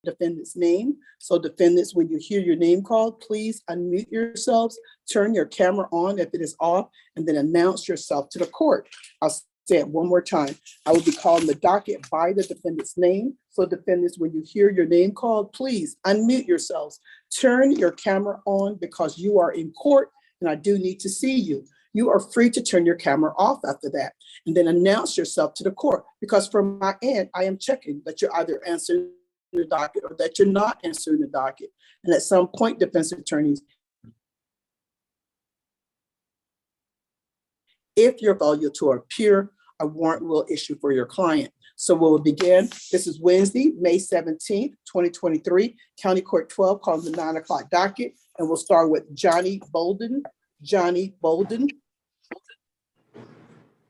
defendant's name. So defendants, when you hear your name called, please unmute yourselves, turn your camera on if it is off, and then announce yourself to the court. I'll say it one more time. I will be calling the docket by the defendant's name. So defendants, when you hear your name called, please unmute yourselves, turn your camera on because you are in court and I do need to see you. You are free to turn your camera off after that and then announce yourself to the court, because from my end, I am checking that you're either answering the docket or that you're not answering the docket. And at some point, defense attorneys, if you're failure to appear, a warrant will issue for your client. So we'll begin. This is Wednesday, May 17th, 2023, County Court 12 calls the 9 o'clock docket. And we'll start with Johnny Bolden. Johnny Bolden.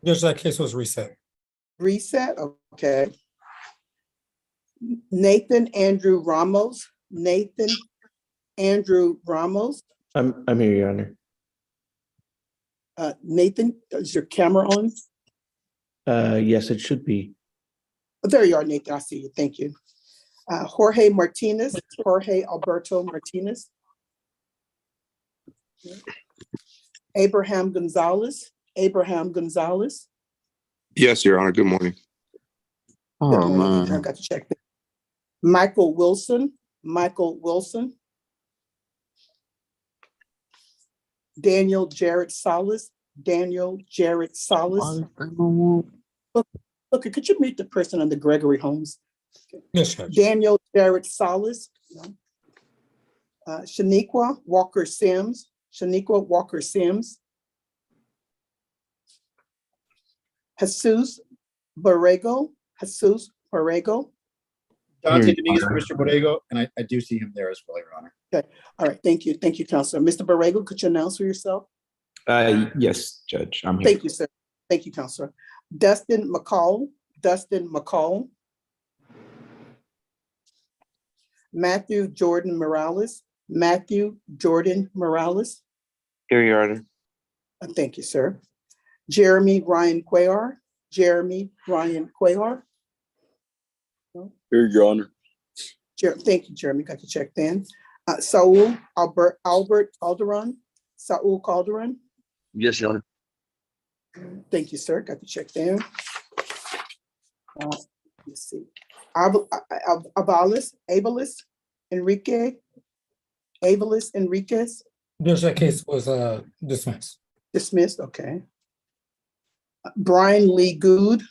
Judge, that case was reset. Reset, okay. Nathan Andrew Ramos. Nathan Andrew Ramos. I'm here, Your Honor. Nathan, is your camera on? Yes, it should be. Oh, there you are, Nathan. I see you. Thank you. Jorge Martinez. Jorge Alberto Martinez. Abraham Gonzalez. Abraham Gonzalez. Yes, Your Honor. Good morning. Good morning. I got to check. Michael Wilson. Michael Wilson. Daniel Jared Salas. Daniel Jared Salas. Look, could you meet the person under Gregory Holmes? Yes, Judge. Daniel Jared Salas. Shaniqua Walker Sims. Shaniqua Walker Sims. Jesus Borrego. Jesus Borrego. Dante Dominguez for Mr. Borrego, and I do see him there as well, Your Honor. Okay. All right. Thank you. Thank you, Counselor. Mr. Borrego, could you announce for yourself? Yes, Judge, I'm here. Thank you, sir. Thank you, Counselor. Dustin McCall. Dustin McCall. Matthew Jordan Morales. Matthew Jordan Morales. Here, Your Honor. Thank you, sir. Jeremy Ryan Cuellar. Jeremy Ryan Cuellar. Here, Your Honor. Thank you, Jeremy. Got to check then. Saul Albert Calderon. Saul Calderon. Yes, Your Honor. Thank you, sir. Got to check then. Let's see. Avalis Enrique. Avalis Enriquez. Judge, that case was dismissed. Dismissed. Okay. Brian Lee Good.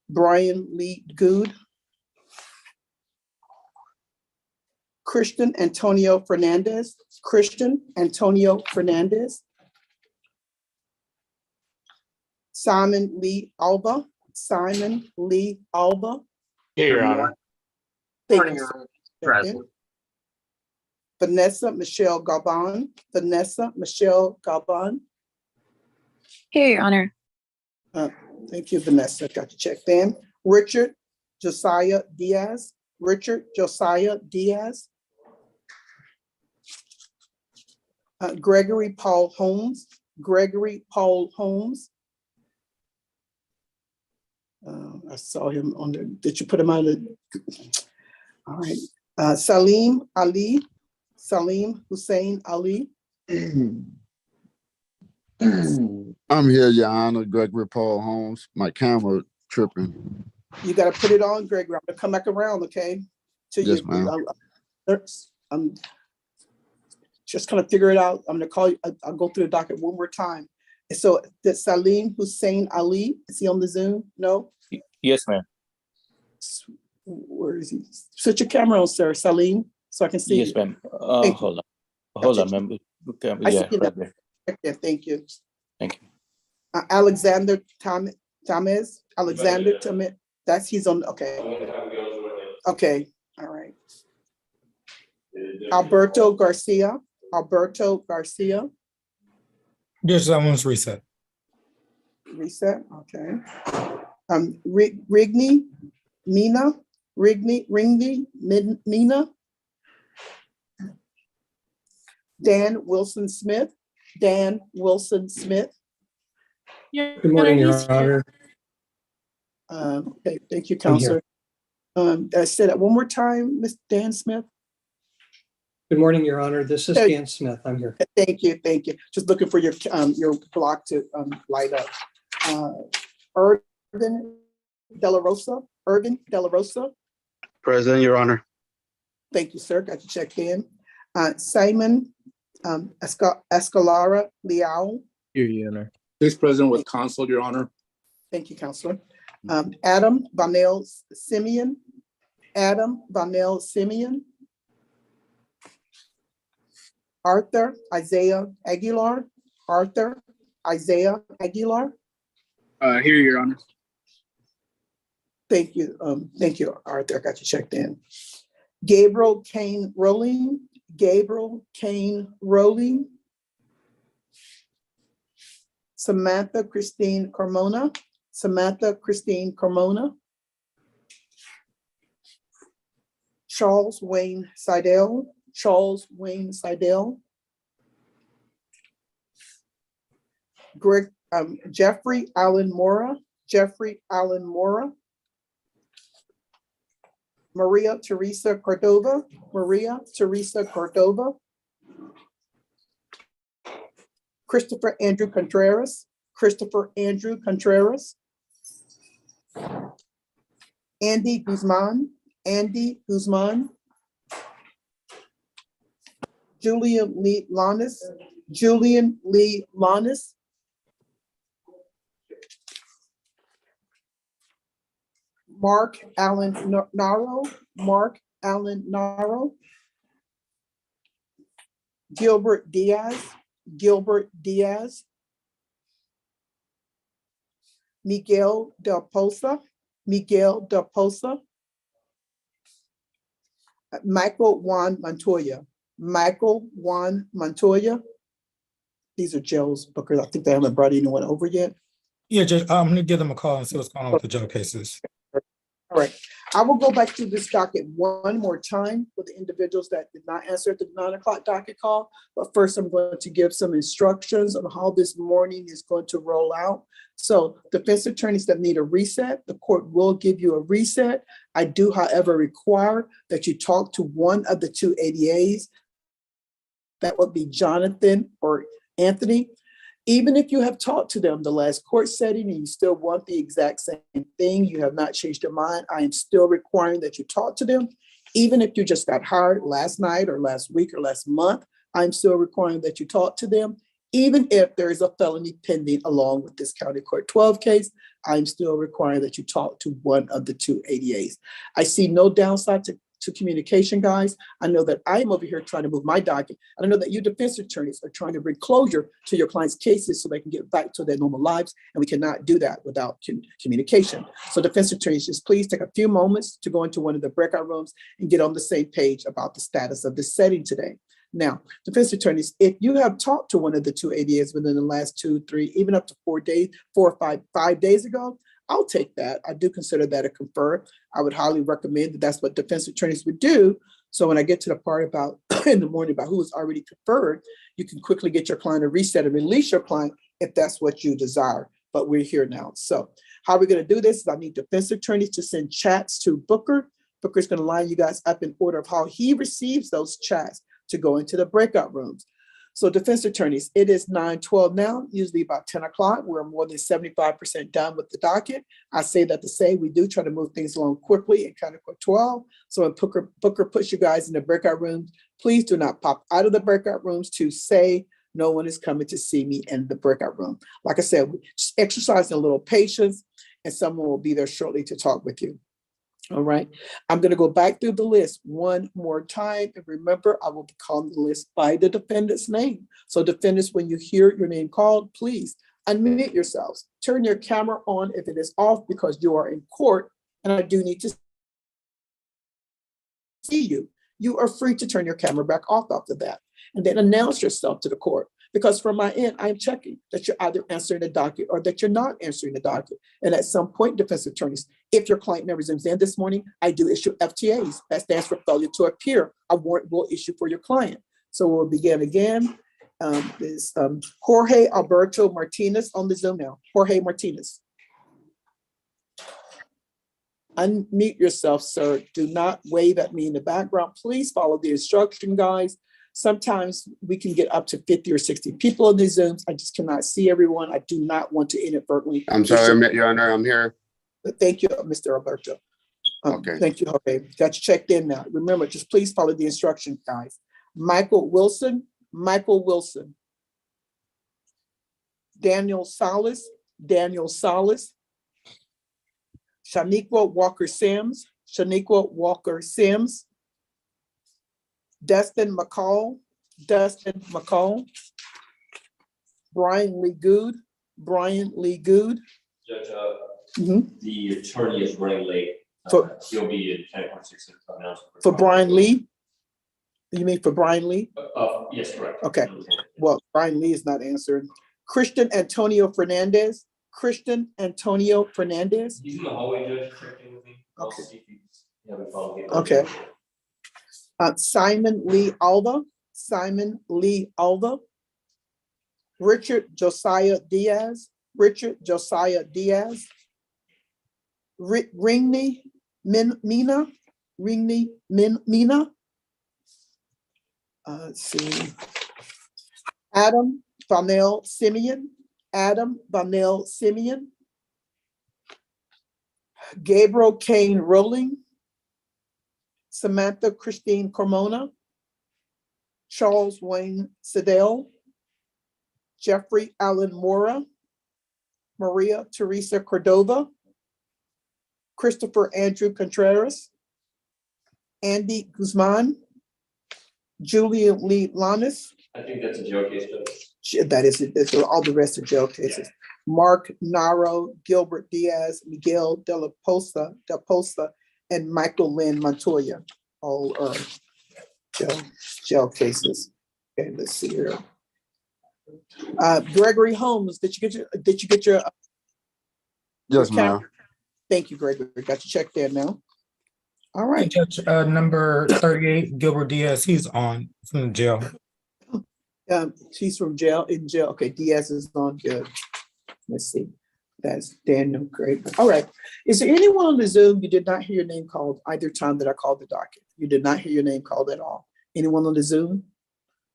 Brian Lee Good. Christian Antonio Fernandez. Christian Antonio Fernandez. Simon Lee Alba. Simon Lee Alba. Here, Your Honor. Thank you, sir. Vanessa Michelle Galban. Vanessa Michelle Galban. Here, Your Honor. Thank you, Vanessa. Got to check then. Richard Josiah Diaz. Richard Josiah Diaz. Gregory Paul Holmes. Gregory Paul Holmes. I saw him on the, did you put him on the, all right. Salim Ali. Salim Hussein Ali. I'm here, Your Honor. Gregory Paul Holmes. My camera tripping. You got to put it on, Gregory. I'm going to come back around, okay? To Yes, you. ma'am. I'm just kind of figure it out. I'm going to call you. I'll go through the docket one more time. So that Salim Hussein Ali, is he on the Zoom? No? Yes, ma'am. Where is he? Switch your camera on, sir, Salim, so I can see. Yes, ma'am. Thank Hold on. Hold on, ma'am. Okay, I see yeah, you right now. there. Yeah, thank you. Thank you. Alexander Tamez. Alexander Tamez. That's he's on. Okay. Okay. All right. Alberto Garcia. Alberto Garcia. Judge, that one's reset. Reset. Okay. Rigney Mina. Rigney Mina. Dan Wilson Smith. Dan Wilson Smith. Good morning, Your Honor. Okay, thank you, Counselor. I said that one more time, Ms. Dan Smith. Good morning, Your Honor. This is Dan Smith. I'm here. Thank you, thank you. Just looking for your block to light up. Irvin De La Rosa. Present, Your Honor. Thank you, sir. Got you checked in. Simon Escalara Liao. Here, Your Honor. Vice President with counsel, Your Honor. Thank you, Counselor. Adam Vanel Simeon. Arthur Isaiah Aguilar. Here, Your Honor. Thank you, Arthur. I got you checked in. Gabriel Kane Rowling. Samantha Christine Carmona. Charles Wayne Seidel. Jeffrey Allen Mora. Maria Teresa Cordova. Christopher Andrew Contreras. Andy Guzman. Julian Lee Lanis. Mark Allen Naro. Gilbert Diaz. Miguel Del Posa. Michael Juan Montoya. These are Joe's Booker. I think they haven't brought anyone over yet. Yeah, Judge, I'm gonna give them a call and see what's going on with the jail cases. All right, I will go back to this docket one more time for the individuals that did not answer at the 9 o'clock docket call. But first, I'm going to give some instructions on how this morning is going to roll out. So defense attorneys that need a reset, the court will give you a reset. I do, however, require that you talk to one of the two ADAs. That would be Jonathan or Anthony. Even if you have talked to them the last court setting and you still want the exact same thing, you have not changed your mind, I am still requiring that you talk to them. Even if you just got hired last night or last week or last month, I'm still requiring that you talk to them. Even if there is a felony pending along with this County Court 12 case, I'm still requiring that you talk to one of the two ADAs. I see no downside to communication, guys. I know that I'm over here trying to move my docket. And I know that you defense attorneys are trying to bring closure to your clients' cases so they can get back to their normal lives. And we cannot do that without communication. So defense attorneys, just please take a few moments to go into one of the breakout rooms and get on the same page about the status of this setting today. Now, defense attorneys, if you have talked to one of the two ADAs within the last 2, 3, even up to 4 days, 4 or 5 days ago, I'll take that. I do consider that a confer. I would highly recommend that that's what defense attorneys would do. So when I get to the part about in the morning about who is already conferred, you can quickly get your client to reset and release your client if that's what you desire. But we're here now. So how we're going to do this is I need defense attorneys to send chats to Booker. Booker's going to line you guys up in order of how he receives those chats to go into the breakout rooms. So defense attorneys, it is 9:12 now, usually about 10 o'clock. We're more than 75% done with the docket. I say that to say we do try to move things along quickly in County Court 12. So when Booker puts you guys in the breakout rooms, please do not pop out of the breakout rooms to say no one is coming to see me in the breakout room. Like I said, just exercising a little patience and someone will be there shortly to talk with you. All right, I'm going to go back through the list one more time. And remember, I will be calling the list by the defendant's name. So defendants, when you hear your name called, please unmute yourselves. Turn your camera on if it is off because you are in court and I do need to see you. You are free to turn your camera back off after that. And then announce yourself to the court. Because from my end, I'm checking that you're either answering the docket or that you're not answering the docket. And at some point, defense attorneys, if your client never zooms in this morning, I do issue FTAs. That stands for failure to appear. A warrant will issue for your client. So we'll begin again. Is Jorge Alberto Martinez on the Zoom now. Jorge Martinez. unmute yourself, sir. Do not wave at me in the background. Please follow the instruction, guys. Sometimes we can get up to 50 or 60 people in these Zooms. I just cannot see everyone. I do not want to inadvertently. I'm sorry, Your Honor, I'm here. Thank you, Mr. Alberto. Okay. Thank you, Jorge. Got you checked in now. Remember, just please follow the instructions, guys. Michael Wilson. Daniel Salas. Shaniqua Walker Sims. Dustin McCall. Brian Lee Good. Judge, Mhm. the attorney is running late. He'll be in 10:46 announcement. For Brian Lee? You mean for Brian Lee? Yes, correct. Okay. Well, Brian Lee is not answering. Christian Antonio Fernandez. He's in the hallway, Judge. Check in with me. I'll Okay. see if he's having fun. Okay. Simon Lee Alva. Richard Josiah Diaz. Ringney Mina. Let's see. Adam Vanel Simeon. Gabriel Kane Rowling. Samantha Christine Carmona. Charles Wayne Siddell. Jeffrey Allen Mora. Maria Teresa Cordova. Christopher Andrew Contreras. Andy Guzman. Julian Lee Lanis. I think that's a jail case, Judge. That is it. That's all the rest of jail cases. Mark Naro, Gilbert Diaz, Miguel De La Posta, and Michael Lynn Montoya. All are jail cases. Okay, let's see here. Gregory Holmes, did you get your Yes, ma'am. Thank you, Gregory. Got you checked in now. All right. Judge, number 38, Gilbert Diaz, he's on from the jail. She's from jail, in jail. Okay, Diaz is on, good. Let's see. That's Daniel, great. All right. Is there anyone on the Zoom you did not hear your name called either time that I called the docket? You did not hear your name called at all. Anyone on the Zoom?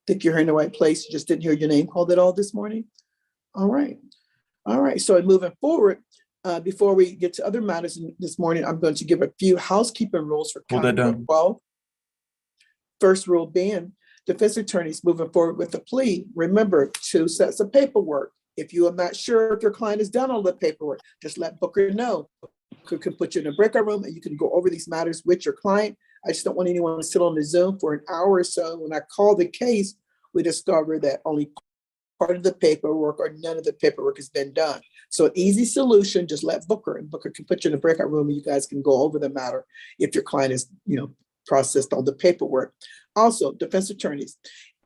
Think you're in the right place, you just didn't hear your name called at all this morning? All right. All right, so moving forward, before we get to other matters this morning, I'm going to give a few housekeeping rules for Hold that County Court down. 12. First rule being, defense attorneys moving forward with the plea, remember 2 sets of paperwork. If you are not sure if your client has done all the paperwork, just let Booker know. Booker can put you in a breakout room and you can go over these matters with your client. I just don't want anyone to sit on the Zoom for an hour or so. When I call the case, we discover that only part of the paperwork or none of the paperwork has been done. So an easy solution, just let Booker, and Booker can put you in a breakout room and you guys can go over the matter if your client is, processed all the paperwork. Also, defense attorneys,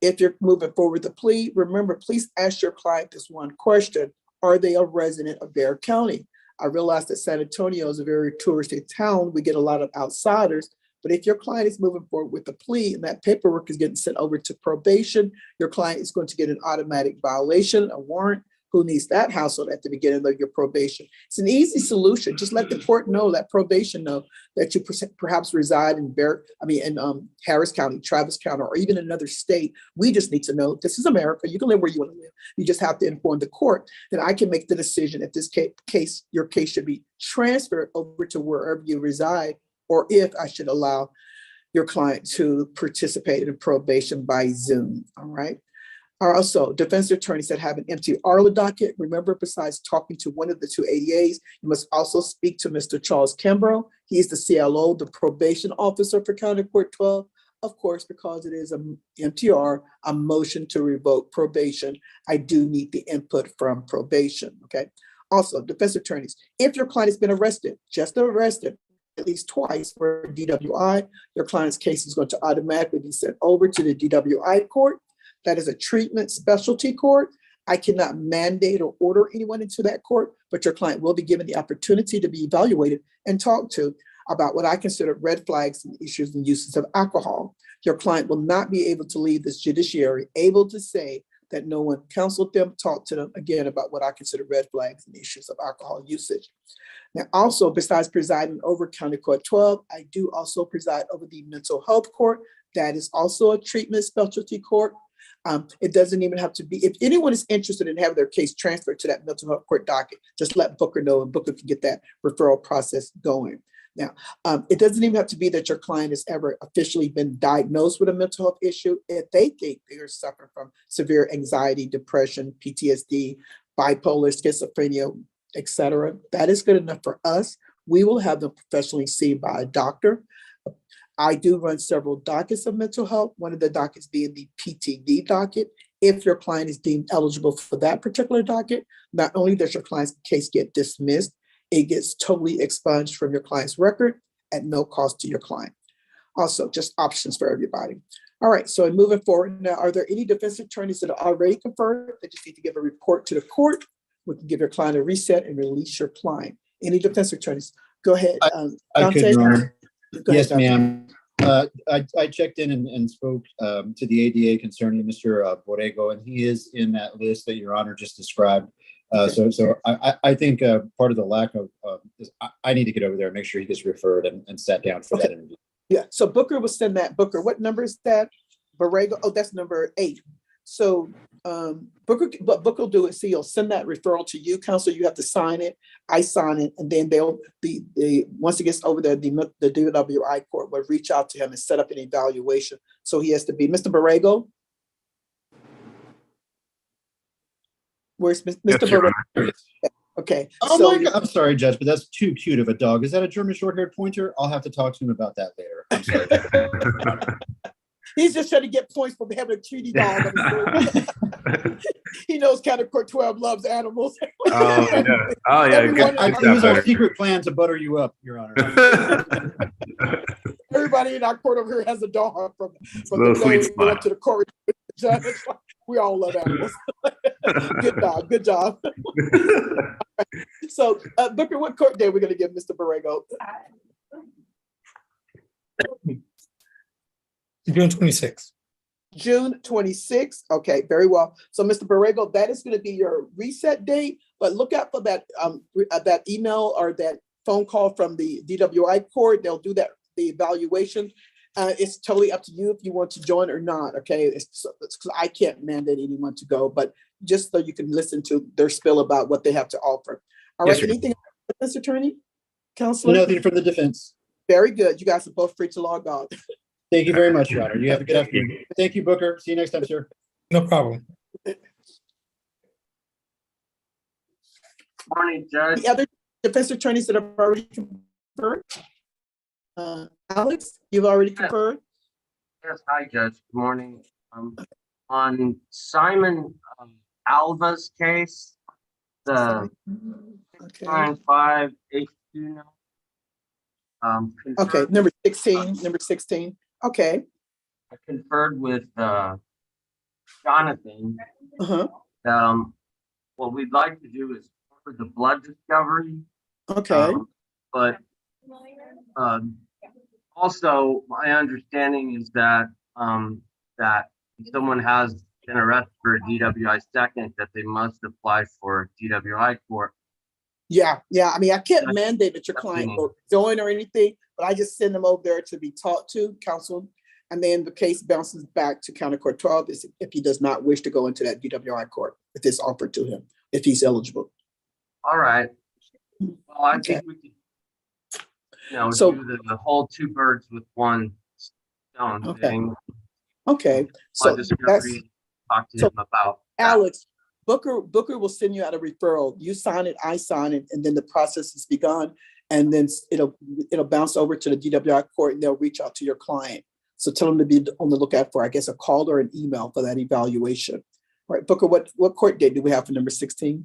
if you're moving forward with the plea, remember, please ask your client this one question. Are they a resident of Bexar County? I realize that San Antonio is a very touristy town. We get a lot of outsiders. But if your client is moving forward with the plea and that paperwork is getting sent over to probation, your client is going to get an automatic violation, a warrant. Who needs that household at the beginning of your probation? It's an easy solution. Just let the court know, let probation know that you perhaps reside in Harris County, Travis County, or even another state. We just need to know this is America. You can live where you want to live. You just have to inform the court that I can make the decision if this case, your case should be transferred over to wherever you reside, or if I should allow your client to participate in probation by Zoom. All right. Also, defense attorneys that have an empty ARLA docket, remember, besides talking to one of the 2 ADAs, you must also speak to Mr. Charles Kimbrough. He is the CLO, the probation officer for County Court 12. Of course, because it is an MTR, a motion to revoke probation, I do need the input from probation, okay? Also, defense attorneys, if your client has been arrested, just arrested, at least twice for DWI, your client's case is going to automatically be sent over to the DWI court. That is a treatment specialty court. I cannot mandate or order anyone into that court, but your client will be given the opportunity to be evaluated and talked to about what I consider red flags and issues and uses of alcohol. Your client will not be able to leave this judiciary able to say that no one counseled them, talked to them again about what I consider red flags and issues of alcohol usage. Now, also, besides presiding over County Court 12, I do also preside over the mental health court. That is also a treatment specialty court. It doesn't even have to be, if anyone is interested in having their case transferred to that mental health court docket, just let Booker know and Booker can get that referral process going. Now, it doesn't even have to be that your client has ever officially been diagnosed with a mental health issue. If they think they are suffering from severe anxiety, depression, PTSD, bipolar, schizophrenia, etc., that is good enough for us. We will have them professionally seen by a doctor. I do run several dockets of mental health, one of the dockets being the PTD docket. If your client is deemed eligible for that particular docket, not only does your client's case get dismissed, it gets totally expunged from your client's record at no cost to your client. Also, just options for everybody. All right, so moving forward now, are there any defense attorneys that are already conferred that just need to give a report to the court? We can give your client a reset and release your client. Any defense attorneys? Go ahead. I could, Your Honor. Go Yes, ahead, ma'am. I checked in and spoke to the ADA concerning Mr. Borrego, and he is in that list that Your Honor just described. So I think part of the lack of is I need to get over there and make sure he gets referred and sat down for that interview. Yeah, so Booker will send that. Booker, what number is that? Borrego, oh, that's number 8. So Booker will do it. So he'll send that referral to you, counsel. You have to sign it. I sign it, and then they'll once it gets over there, the DWI court will reach out to him and set up an evaluation. So he has to be Mr. Borrego. Where's Mr. Borrego? Okay. Oh so my God, I'm sorry, Judge, but that's too cute of a dog. Is that a German short-haired pointer? I'll have to talk to him about that later. I'm sorry. He's just trying to get points for having a cutie dog. He knows County Court 12 loves animals. Oh, yeah. Oh, yeah. It was our secret plan to butter you up, Your Honor. Everybody in our court over here has a dog from Little the sweet day we went spot. to the court. We all love animals. Good job. So, Booker, what court day are we going to give Mr. Borrego? June 26th. June 26th. Okay, very well. So, Mr. Borrego, that is going to be your reset date, but look out for that that email or that phone call from the DWI court. They'll do the evaluation. It's totally up to you if you want to join or not. Okay, it's I can't mandate anyone to go, but just so you can listen to their spill about what they have to offer. All right. Yes, sir. Anything, Mr. Attorney, Counselor? Nothing from the defense. Very good. You guys are both free to log on. Thank you very much, Your Honor. You have a good afternoon. Thank you, Booker. See you next time, sir. No problem. Morning, Judge. The other defense attorneys that have already conferred. Alex, you've already conferred. Yes, hi, Judge. Good morning. On Simon Alva's case, the Okay. 9-5 H2 now. Okay, number 16. Okay. I conferred with Jonathan. Uh-huh. What we'd like to do is cover the blood discovery. Okay. But also, my understanding is that that if someone has been arrested for a DWI second, that they must apply for DWI court. Yeah. I mean, I can't mandate that your client will join or anything, but I just send them over there to be taught to, counsel, and then the case bounces back to County Court 12 if he does not wish to go into that DWI court, if it's offered to him, if he's eligible. All right. Well, I think we could, do the whole 2 birds with 1 stone thing. Okay. So Blood that's discovery, talk to him about that. Alex. Booker will send you out a referral. You sign it, I sign it, and then the process is begun. And then it'll bounce over to the DWI court, and they'll reach out to your client. So tell them to be on the lookout for, I guess, a call or an email for that evaluation. All right, Booker, what court date do we have for number 16?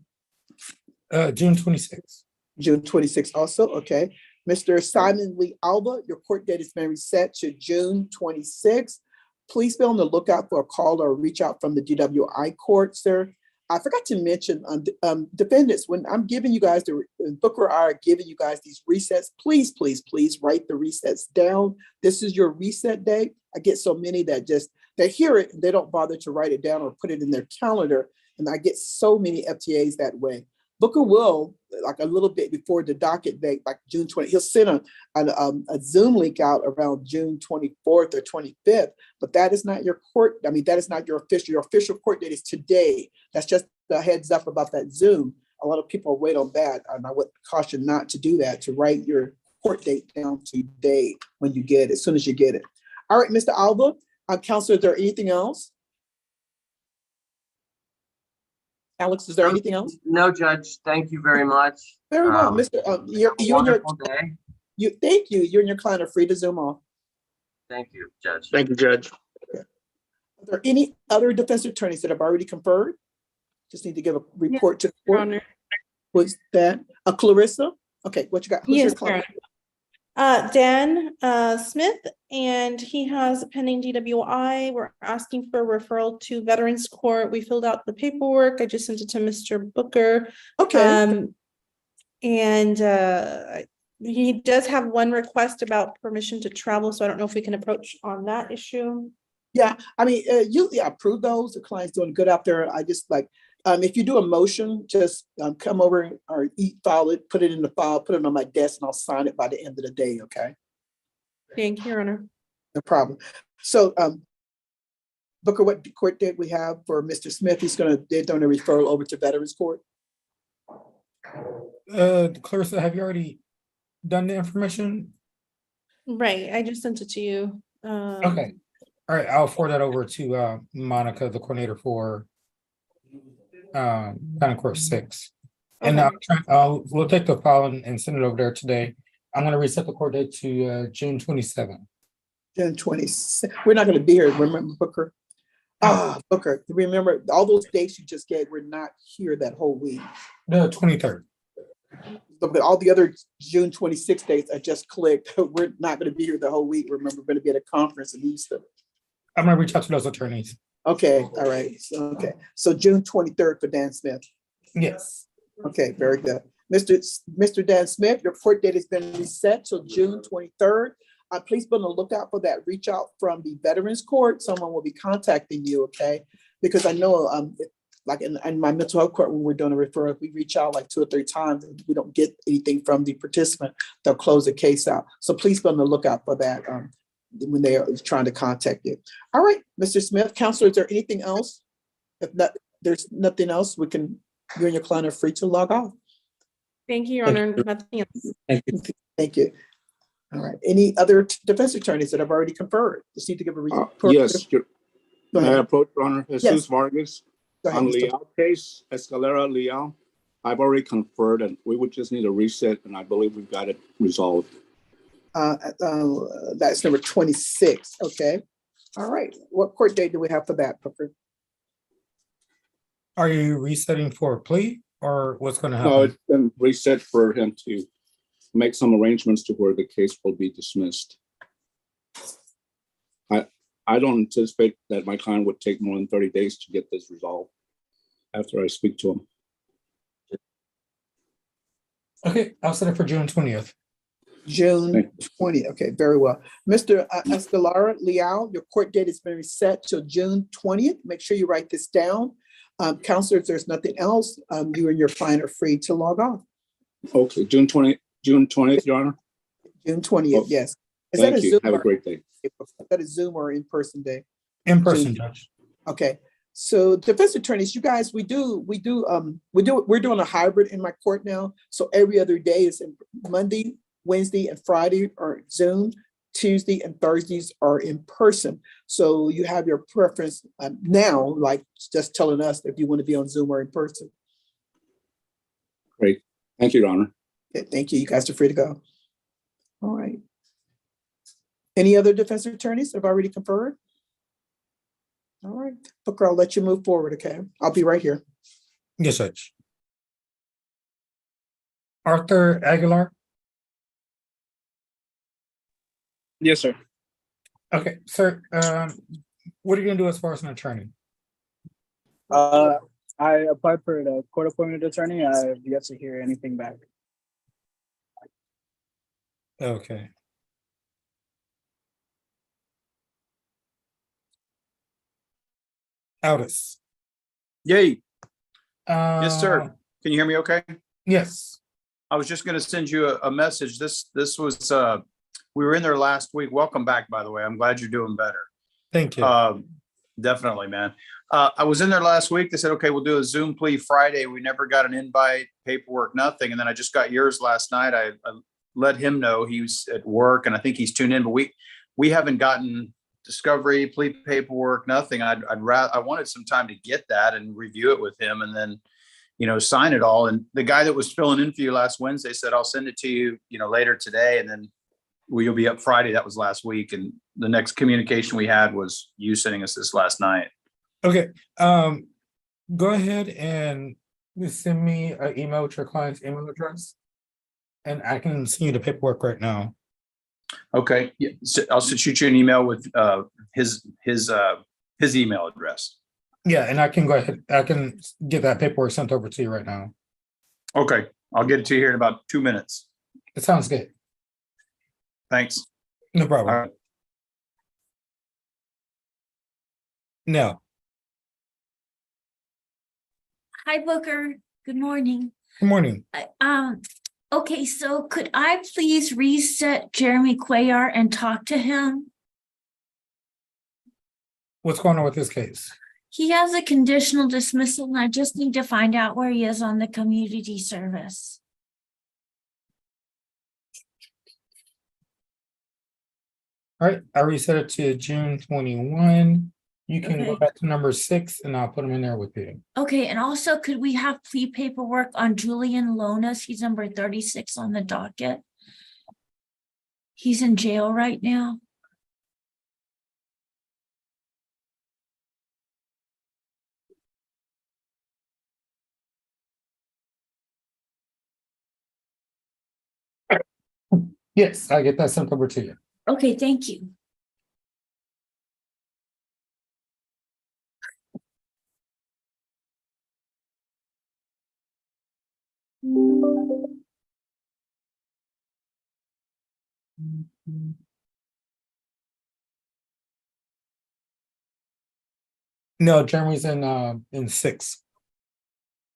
June 26th. June 26th also, okay. Mr. Simon Lee Alba, your court date is been reset to June 26th. Please be on the lookout for a call or reach out from the DWI court, sir. I forgot to mention, defendants, when I'm giving you guys, Booker or I are giving you guys these resets, please, please, please write the resets down. This is your reset day. I get so many that they hear it and they don't bother to write it down or put it in their calendar. And I get so many FTAs that way. Booker will, like a little bit before the docket date, like June 20, he'll send a Zoom link out around June 24th or 25th, but that is not your that is not your official court date is today. That's just a heads up about that Zoom. A lot of people wait on that, and I would caution not to do that, to write your court date down today when you get it, as soon as you get it. All right, Mr. Alba, Counselor, is there anything else? Alex, is there anything else? No, Judge. Thank you very much. Very well, Mr. You and your Wonderful day. thank you. You and your client are free to Zoom off. Thank you, Judge. Thank you, Judge. Okay. Are there any other defense attorneys that have already conferred? Just need to give a report to the Your court. Honor. Was that Clarissa? Okay, what you got? Who's your Yes, client? Dan Smith, and he has a pending DWI. We're asking for a referral to Veterans Court. We filled out the paperwork. I just sent it to Mr. Booker. Okay. And he does have one request about permission to travel, so I don't know if we can approach on that issue. Yeah, I mean, usually I approve those. The client's doing good out there. I just like, if you do a motion, just come over or file it, put it in the file, put it on my desk, and I'll sign it by the end of the day, okay? Thank you, Your Honor. No problem. So, Booker, what court date we have for Mr. Smith? They're doing a referral over to Veterans Court. Clarissa, have you already done the information? Right, I just sent it to you. Okay. All right, I'll forward that over to Monica, the coordinator for County Court 6. And we'll take the file and send it over there today. I'm going to reset the court date to June 27th. June 27th. We're not going to be here, remember, Booker? Booker, remember all those dates you just gave, we're not here that whole week. The 23rd. But all the other June 26 dates I just clicked. We're not going to be here the whole week. Remember, we're going to be at a conference in Houston. I'm going to reach out to those attorneys. Okay, all right. So June 23rd for Dan Smith. Yes. Okay, very good. Mr. Dan Smith, your court date has been reset till June 23rd. Please be on the lookout for that reach out from the Veterans Court. Someone will be contacting you, okay? Because I know like in my mental health court, when we're doing a referral, if we reach out like 2 or 3 times and we don't get anything from the participant, they'll close the case out. So please be on the lookout for that when they are trying to contact you. All right, Mr. Smith, Counselor, is there anything else? If not, there's nothing else, you and your client are free to log off. Thank you, Your Honor. Nothing else. Thank you. Thank you. All right. Any other defense attorneys that have already conferred? Just need to give a report. Yes. Go May I ahead. approach, Your Honor? Jesus Yes. Vargas. Go ahead, On Mr. Leal case, Escalera Leal, I've already conferred and we would just need a reset and I believe we've got it resolved. That's number 26. Okay. All right. What court date do we have for that, Booker? Are you resetting for a plea or what's going to happen? No, it's been reset for him to make some arrangements to where the case will be dismissed. I don't anticipate that my client would take more than 30 days to get this resolved after I speak to him. Okay, I'll set it for June 20th. June 20th. Okay, very well. Mr. Escalera Leal, your court date has been reset till June 20th. Make sure you write this down. Counselors, there's nothing else. You and your client are free to log off. Okay, June 20th, Your Honor. June 20th, yes. Is Thank that a you. Zoom Have a or- great day. Is that a Zoom or in-person day? In person, Judge. Okay. So defense attorneys, you guys, we're doing a hybrid in my court now. So every other day is Monday, Wednesday, and Friday are Zoom. Tuesday and Thursdays are in person. So you have your preference now, like just telling us if you want to be on Zoom or in person. Great. Thank you, Your Honor. Okay, thank you. You guys are free to go. All right. Any other defense attorneys have already conferred? All right. Booker, I'll let you move forward, okay? I'll be right here. Yes, Judge. Arthur Aguilar. Yes, sir. Okay, sir. What are you going to do as far as an attorney? I applied for the court appointed attorney. I have yet to hear anything back. Okay. Aldis. Yay. Yes, sir. Uh, Can you hear me okay? yes. I was just going to send you a message. This was, we were in there last week. Welcome back, by the way. I'm glad you're doing better. Thank you. Definitely, man. I was in there last week. They said, okay, we'll do a Zoom plea Friday. We never got an invite, paperwork, nothing. And then I just got yours last night. I let him know he was at work and I think he's tuned in, but we haven't gotten discovery, plea paperwork, nothing. I wanted some time to get that and review it with him and then, sign it all. And the guy that was filling in for you last Wednesday said, I'll send it to you, later today. And then you'll be up Friday. That was last week. And the next communication we had was you sending us this last night. Okay. Go ahead and send me an email with your client's email address. And I can send you the paperwork right now. Okay. Yeah. So I'll shoot you an email with his email address. Yeah, and I can go ahead. I can get that paperwork sent over to you right now. Okay. I'll get it to you here in about 2 minutes. It sounds good. Thanks. No problem. All right. No. Hi, Booker. Good morning. Good morning. Okay, so could I please reset Jeremy Cuellar and talk to him? What's going on with this case? He has a conditional dismissal and I just need to find out where he is on the community service. All right, I reset it to June 21. You can go Okay. back to number 6 and I'll put them in there with you. Okay, and also could we have plea paperwork on Julian Lonas? He's number 36 on the docket. He's in jail right now. Yes, I get that sent over to you. Okay, thank you. No, Jeremy's in 6.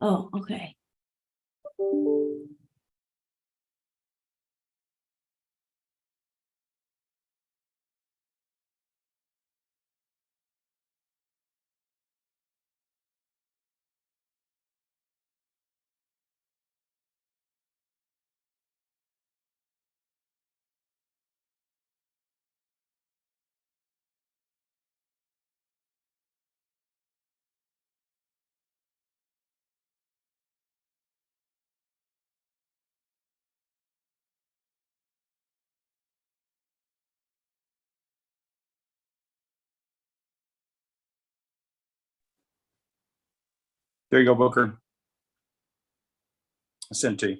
Oh, okay. There you go, Booker. I sent it to you.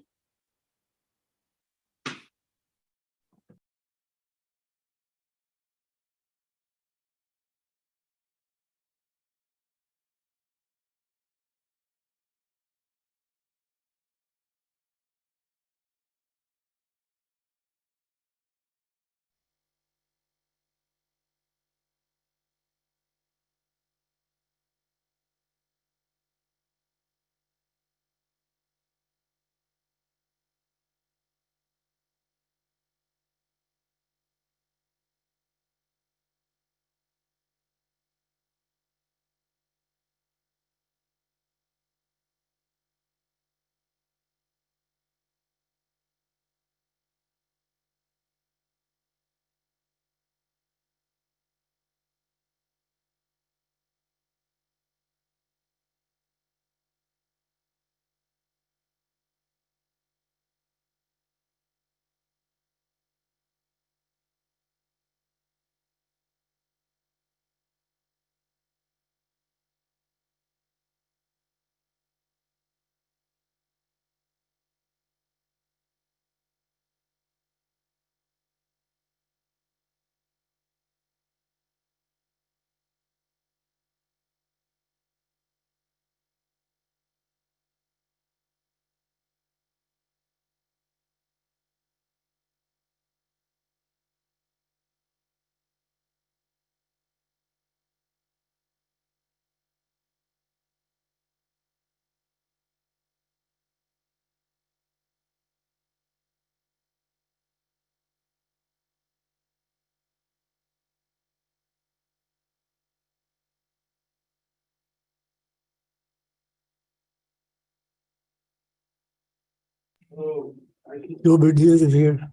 Gilbert Diaz is here.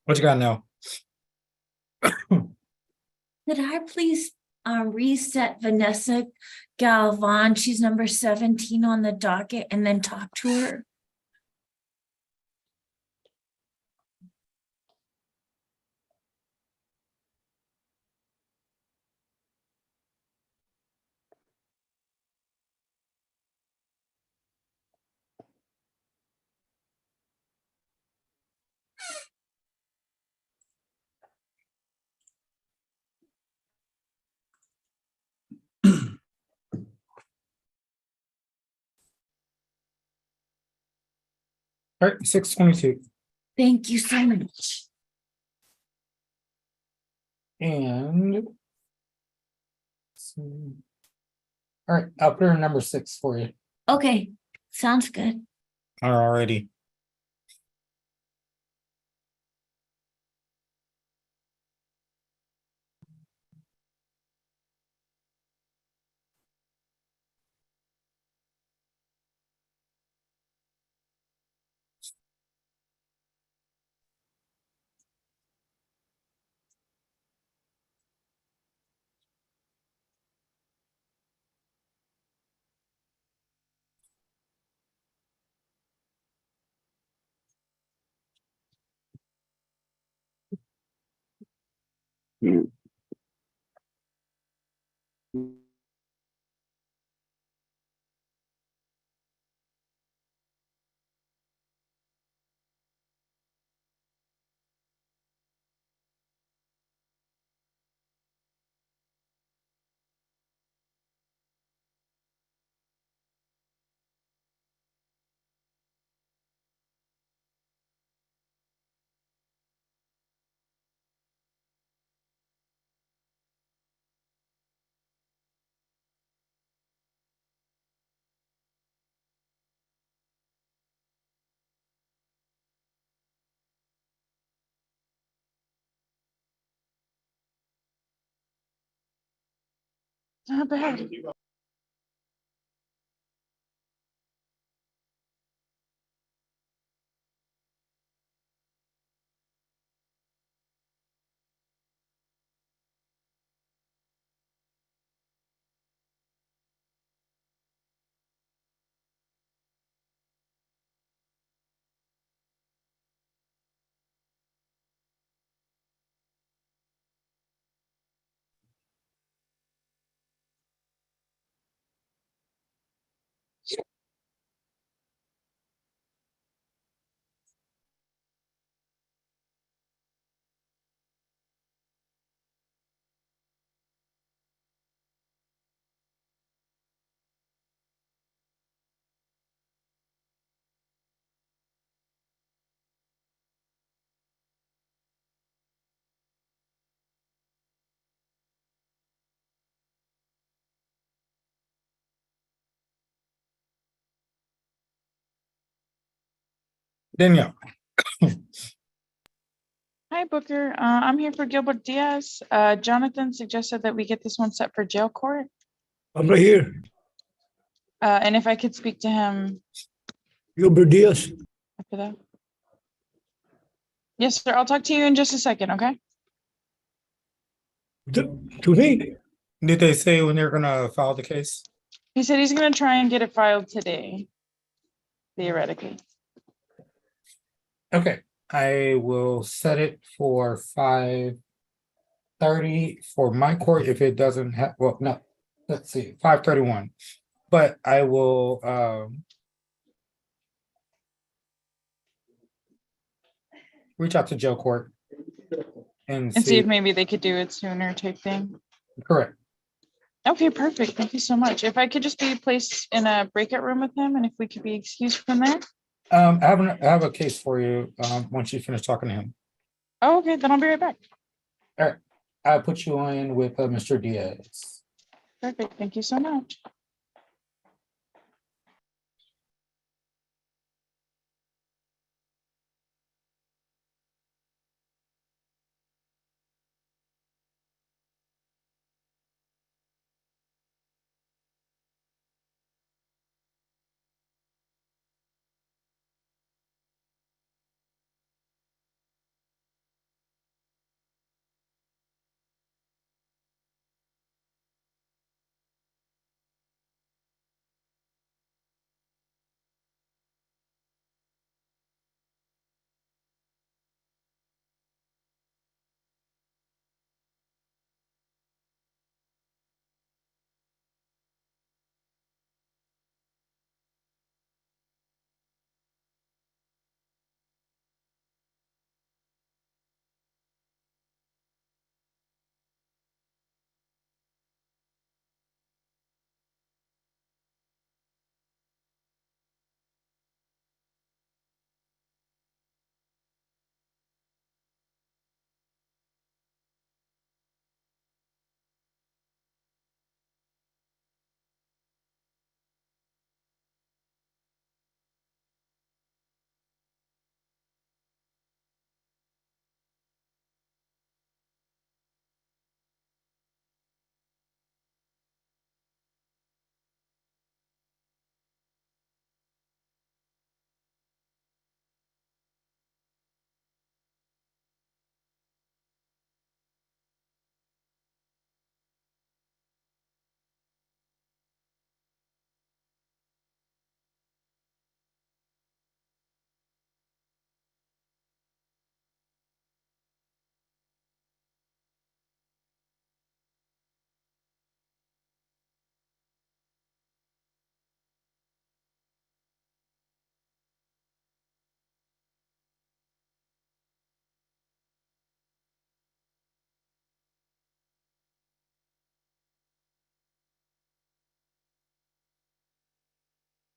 What you got now? Could I please reset Vanessa Galvan? She's number 17 on the docket, and then talk to her. All right, 6:22. Thank you so much. And let's see. All right, I'll put her number 6 for you. Okay, sounds good. Alrighty. Not bad. Danielle. Hi, Booker. I'm here for Gilbert Diaz. Jonathan suggested that we get this one set for jail court. I'm right here. And if I could speak to him Gilbert Diaz. after that. Yes, sir. I'll talk to you in just a second, okay? To me? Did they say when they're gonna file the case? He said he's gonna try and get it filed today, theoretically. Okay, I will set it for 5:30 for my court if it doesn't have, well, no, let's see, 5:31. But I will reach out to jail court and And see see. if maybe they could do it sooner type thing. Correct. Okay, perfect. Thank you so much. If I could just be placed in a breakout room with him and if we could be excused from there. I have a case for you once you finish talking to him. Oh, okay, then I'll be right back. All right, I'll put you in with Mr. Diaz. Perfect. Thank you so much.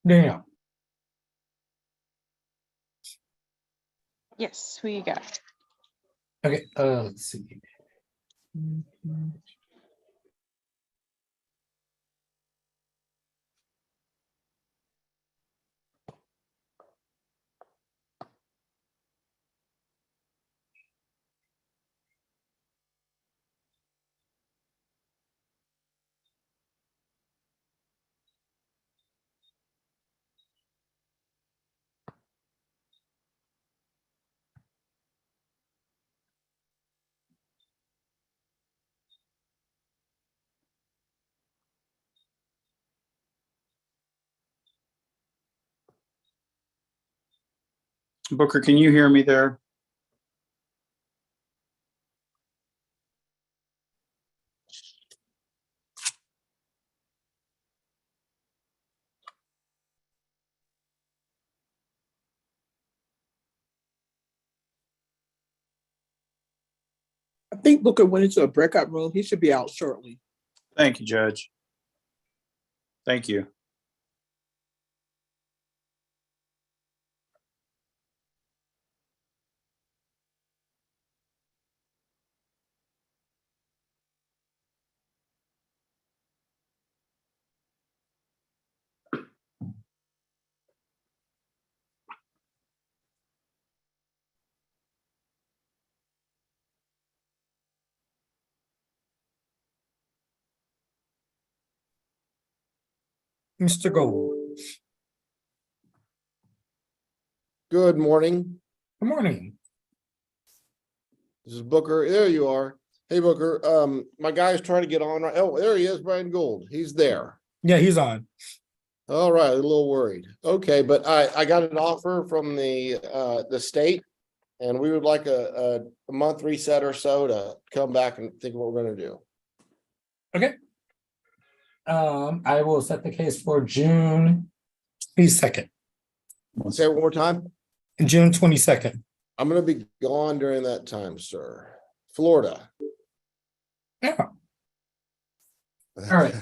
Danielle. Yes, who you got? Okay, let's see. Booker, can you hear me there? I think Booker went into a breakout room. He should be out shortly. Thank you, Judge. Thank you. Mr. Gold. Good morning. Good morning. This is Booker. There you are. Hey, Booker. My guy's trying to get on. Oh, there he is, Brian Gold. He's there. Yeah, he's on. All right, a little worried. Okay, but I got an offer from the state, and we would like a month reset or so to come back and think what we're gonna do. Okay. I will set the case for June 22nd. Say it one more time. June 22nd. I'm gonna be gone during that time, sir. Florida. Yeah. All right.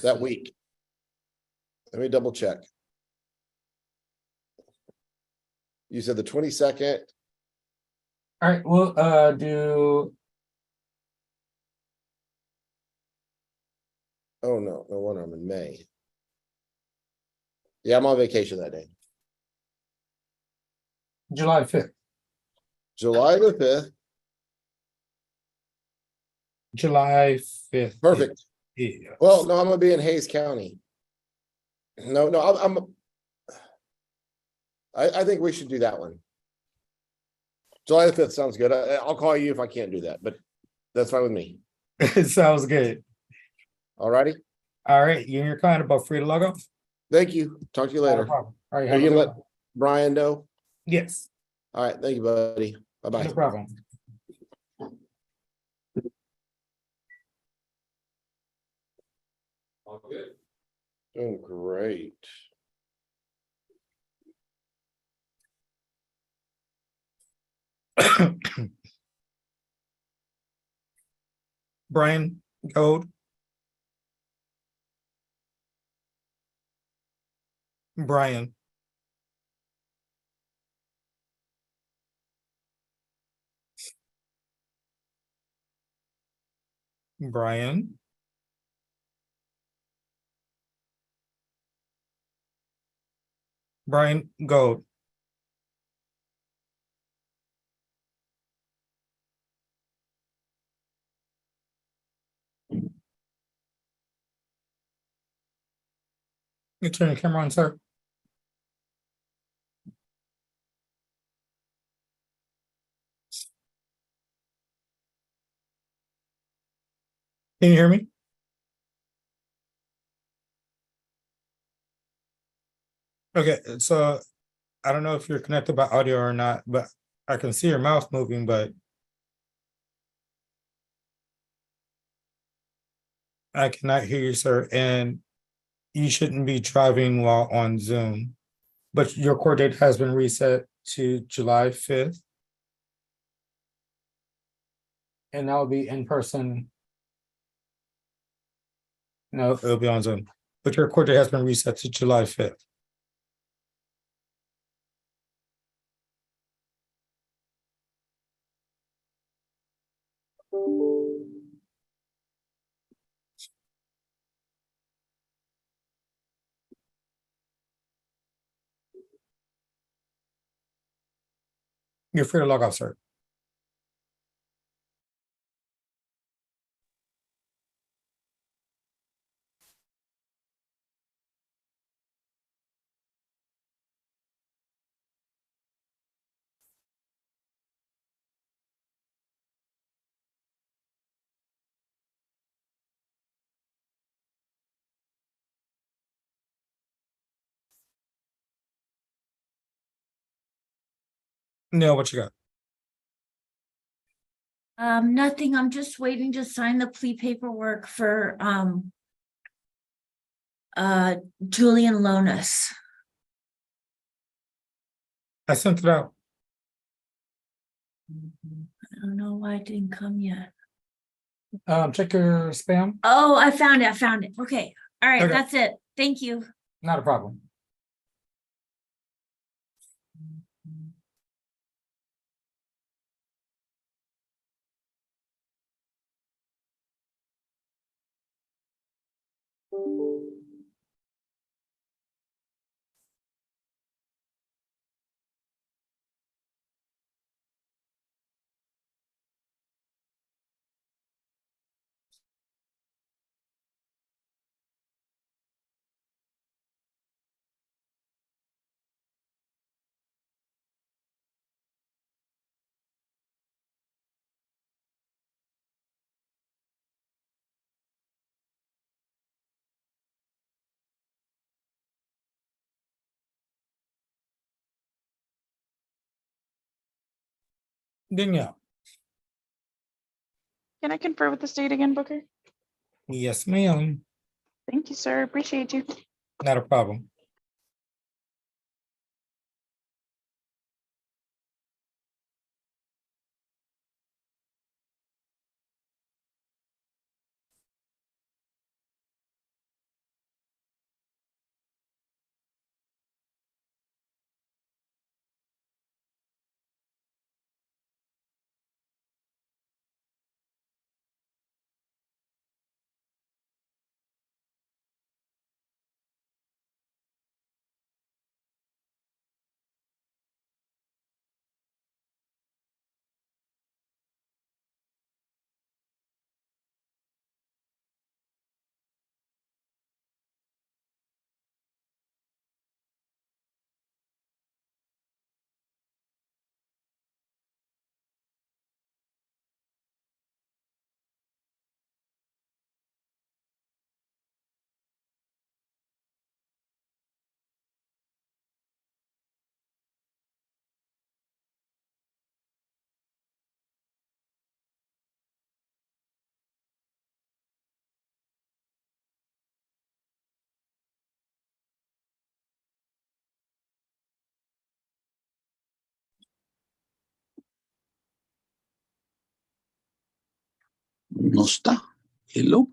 That week. Let me double check. You said the 22nd. All right, we'll do. Oh, no wonder I'm in May. Yeah, I'm on vacation that day. July 5th. July the 5th. July 5th. Perfect. Yeah. Well, no, I'm gonna be in Hayes County. No, I think we should do that one. July the 5th sounds good. I'll call you if I can't do that, but that's fine with me. It sounds good. All righty. All right, you and your client are both free to log off. Thank you. Talk to you Not a later. problem. All right, Are have you a gonna good let one. Brian know? Yes, All right, thank you, buddy. Bye-bye. no problem. All good. Doing great. Brian Gold. Brian. Brian. Brian Gold. You turn your camera on, sir. Can you hear me? Okay, so I don't know if you're connected by audio or not, but I can see your mouth moving, but I cannot hear you, sir, and you shouldn't be driving while on Zoom. But your court date has been reset to July 5th. And that'll be in person. No, it'll be on Zoom. But your court date has been reset to July 5th. You're free to log off, sir. Neil, what you got? Nothing. I'm just waiting to sign the plea paperwork for Julian Lonis. I sent it out. I don't know why it didn't come yet. Check your spam. Oh, I found it. Okay. All right, Okay. that's it. Thank you. Not a problem. Danielle. Can I confer with the state again, Booker? Yes, ma'am. Thank you, sir. Appreciate you. Not a problem. No está. Hello.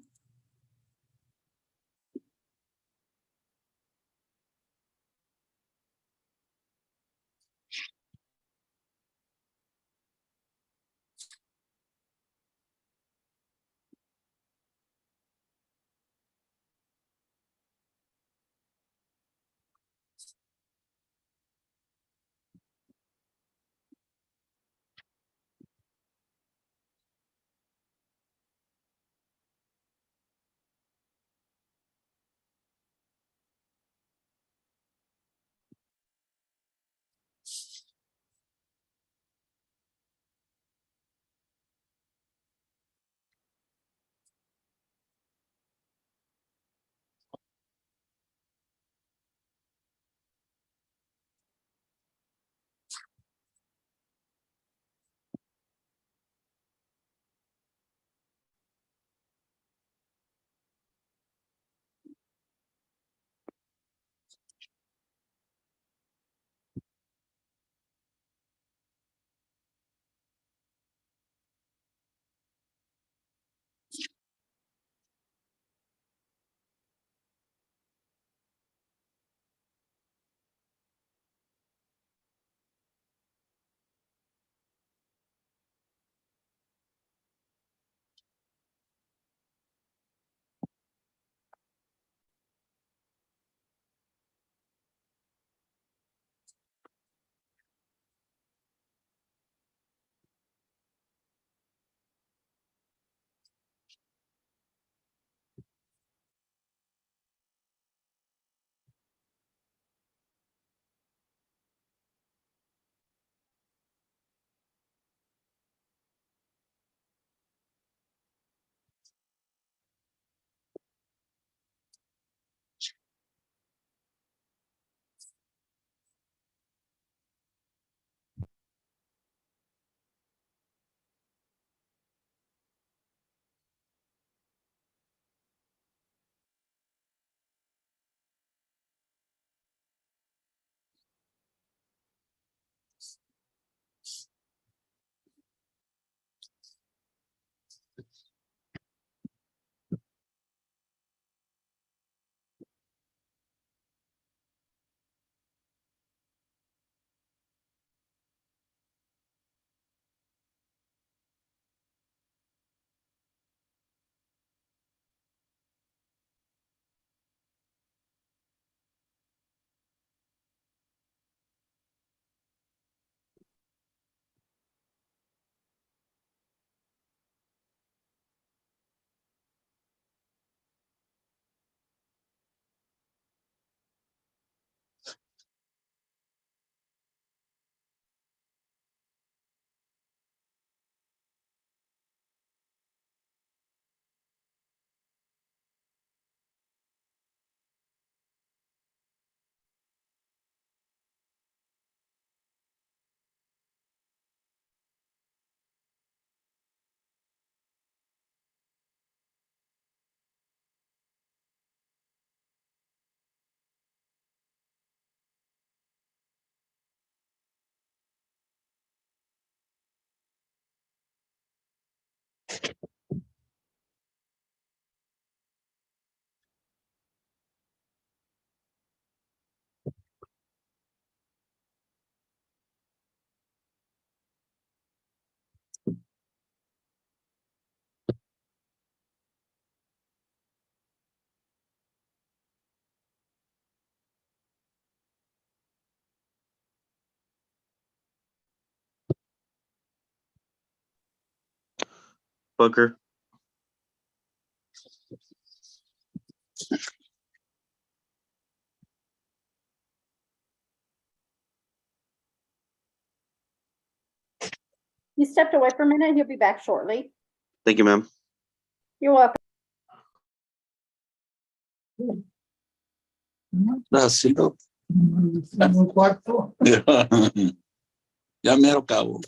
Booker. He stepped away for a minute. He'll be back shortly. Thank you, ma'am. You're welcome. Gracias. Ya me acabo.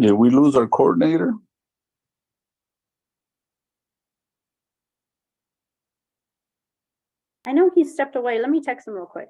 Did we lose our coordinator? I know he stepped away. Let me text him real quick.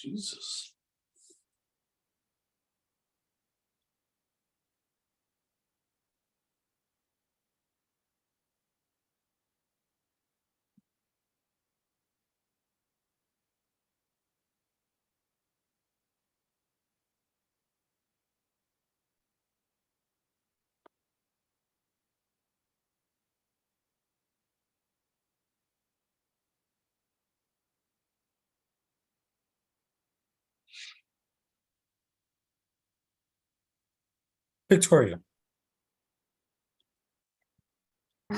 Jesus. Victoria.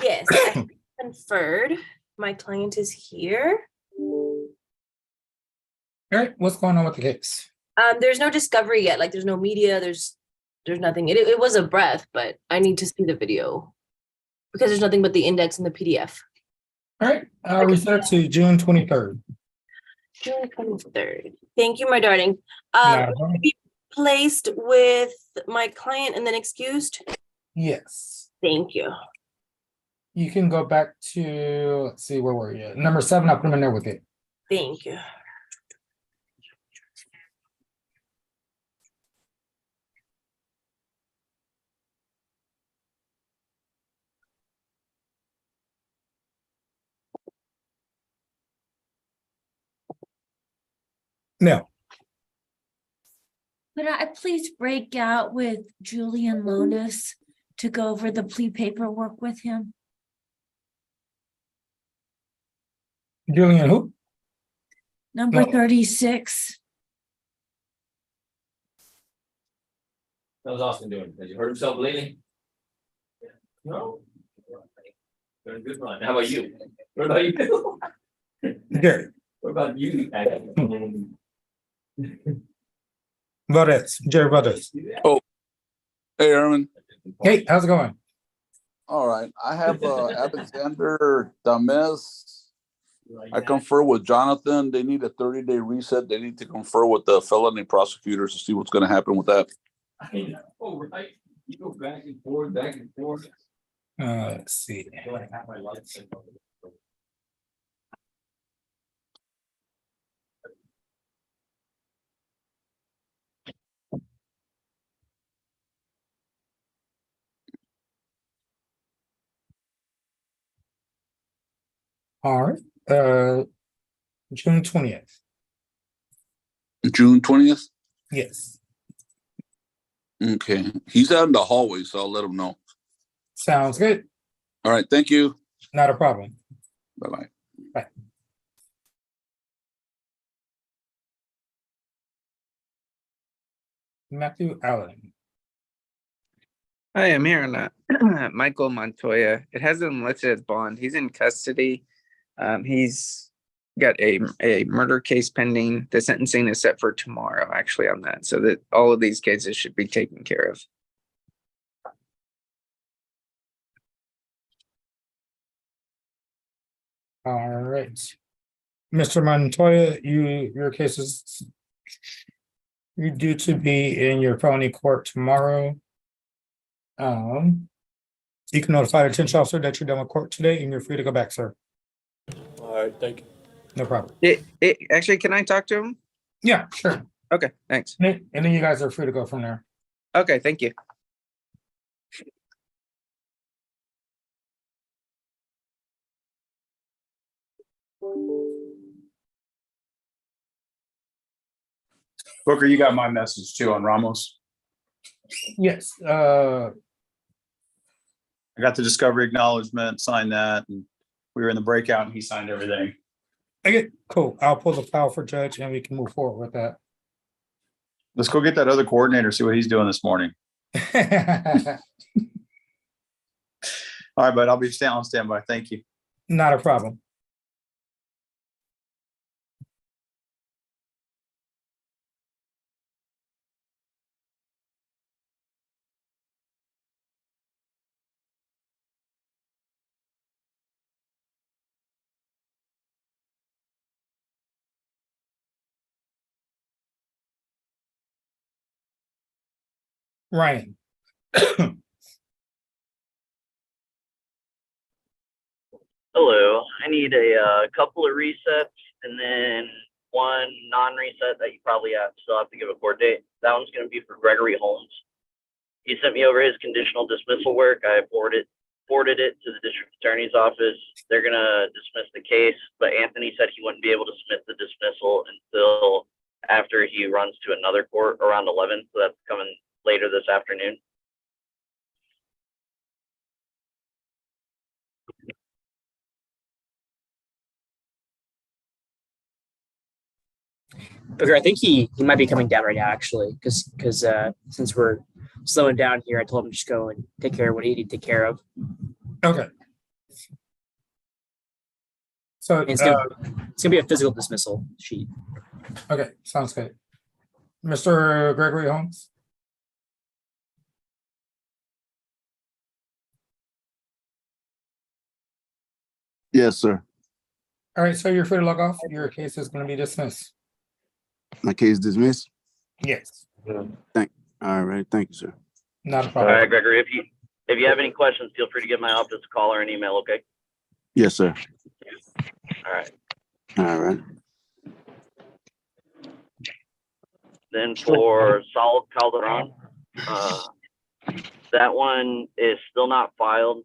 Yes, I conferred. My client is here. All right, what's going on with the case? There's no discovery yet. Like there's no media. There's nothing. It was a breath, but I need to see the video because there's nothing but the index and the PDF. All right, I'll reset to June 23rd. June 23rd. Thank you, my darling. Not a Will problem. you be placed with my client and then excused? Yes. Thank you. You can go back to, let's see, where were you? Number 7, I'll put them in there with it. Thank you. Now, Could I please break out with Julian Lonis to go over the plea paperwork with him? Julian, who? Number No. 36. How's Austin doing? Has he hurt himself bleeding? No. Doing good run. How about you? What about you? Gary. What about you? Valdez, Jerry Valdez. Oh, hey, Erwin. Hey, how's it going? All right. I have Alexander Dames. I confer with Jonathan. They need a 30-day reset. They need to confer with the felony prosecutors to see what's going to happen with that. I know, right? You go back and forth, back and forth. Let's see. All right. June 20th. June 20th? Yes. Okay. He's out in the hallway, so I'll let him know. Sounds good. All right. Thank you. Not a problem. Bye-bye. Bye. Matthew Allen. Hi, I'm here on Michael Montoya. It has him listed as bond. He's in custody. He's got a murder case pending. The sentencing is set for tomorrow, actually, on that. So that all of these cases should be taken care of. All right. Mr. Montoya, your case is you're due to be in your felony court tomorrow. You can notify the detention officer that you're done with court today and you're free to go back, sir. All right, thank you. No problem. Actually, can I talk to him? Yeah, sure. Okay, thanks. And then you guys are free to go from there. Okay, thank you. Booker, you got my message too on Ramos. Yes. I got the discovery acknowledgement, signed that, and we were in the breakout and he signed everything. Okay, cool. I'll pull the file for judge and we can move forward with that. Let's go get that other coordinator, see what he's doing this morning. All right, but I'll be on standby. Thank you. Not a problem. Ryan. Hello, I need a couple of resets and then one non-reset that you probably still have to give a court date. That one's going to be for Gregory Holmes. He sent me over his conditional dismissal work. I forwarded it to the district attorney's office. They're going to dismiss the case, but Anthony said he wouldn't be able to submit the dismissal until after he runs to another court around 11. So that's coming later this afternoon. Booker, I think he might be coming down right now, actually, because since we're slowing down here, I told him to just go and take care of what he needed to take care of. Okay. So And it's gonna be a physical dismissal sheet. okay, sounds good. Mr. Gregory Holmes. Yes, sir. All right, so you're free to log off. Your case is going to be dismissed. My case dismissed. Yes. All right. Thank you, sir. Not a All problem. right, Gregory, If you have any questions, feel free to give my office a call or an email, okay? Yes, sir. All right. All right. Then for Saul Calderon, that one is still not filed.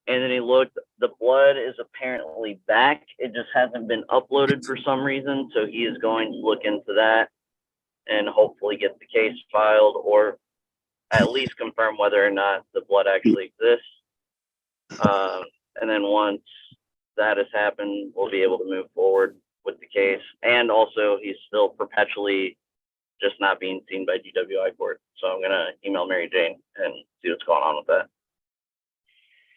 And then he looked, the blood is apparently back. It just hasn't been uploaded for some reason. So he is going to look into that and hopefully get the case filed, or at least confirm whether or not the blood actually exists. And then once that has happened, we'll be able to move forward with the case. And also, he's still perpetually just not being seen by DWI court. So I'm going to email Mary Jane and see what's going on with that.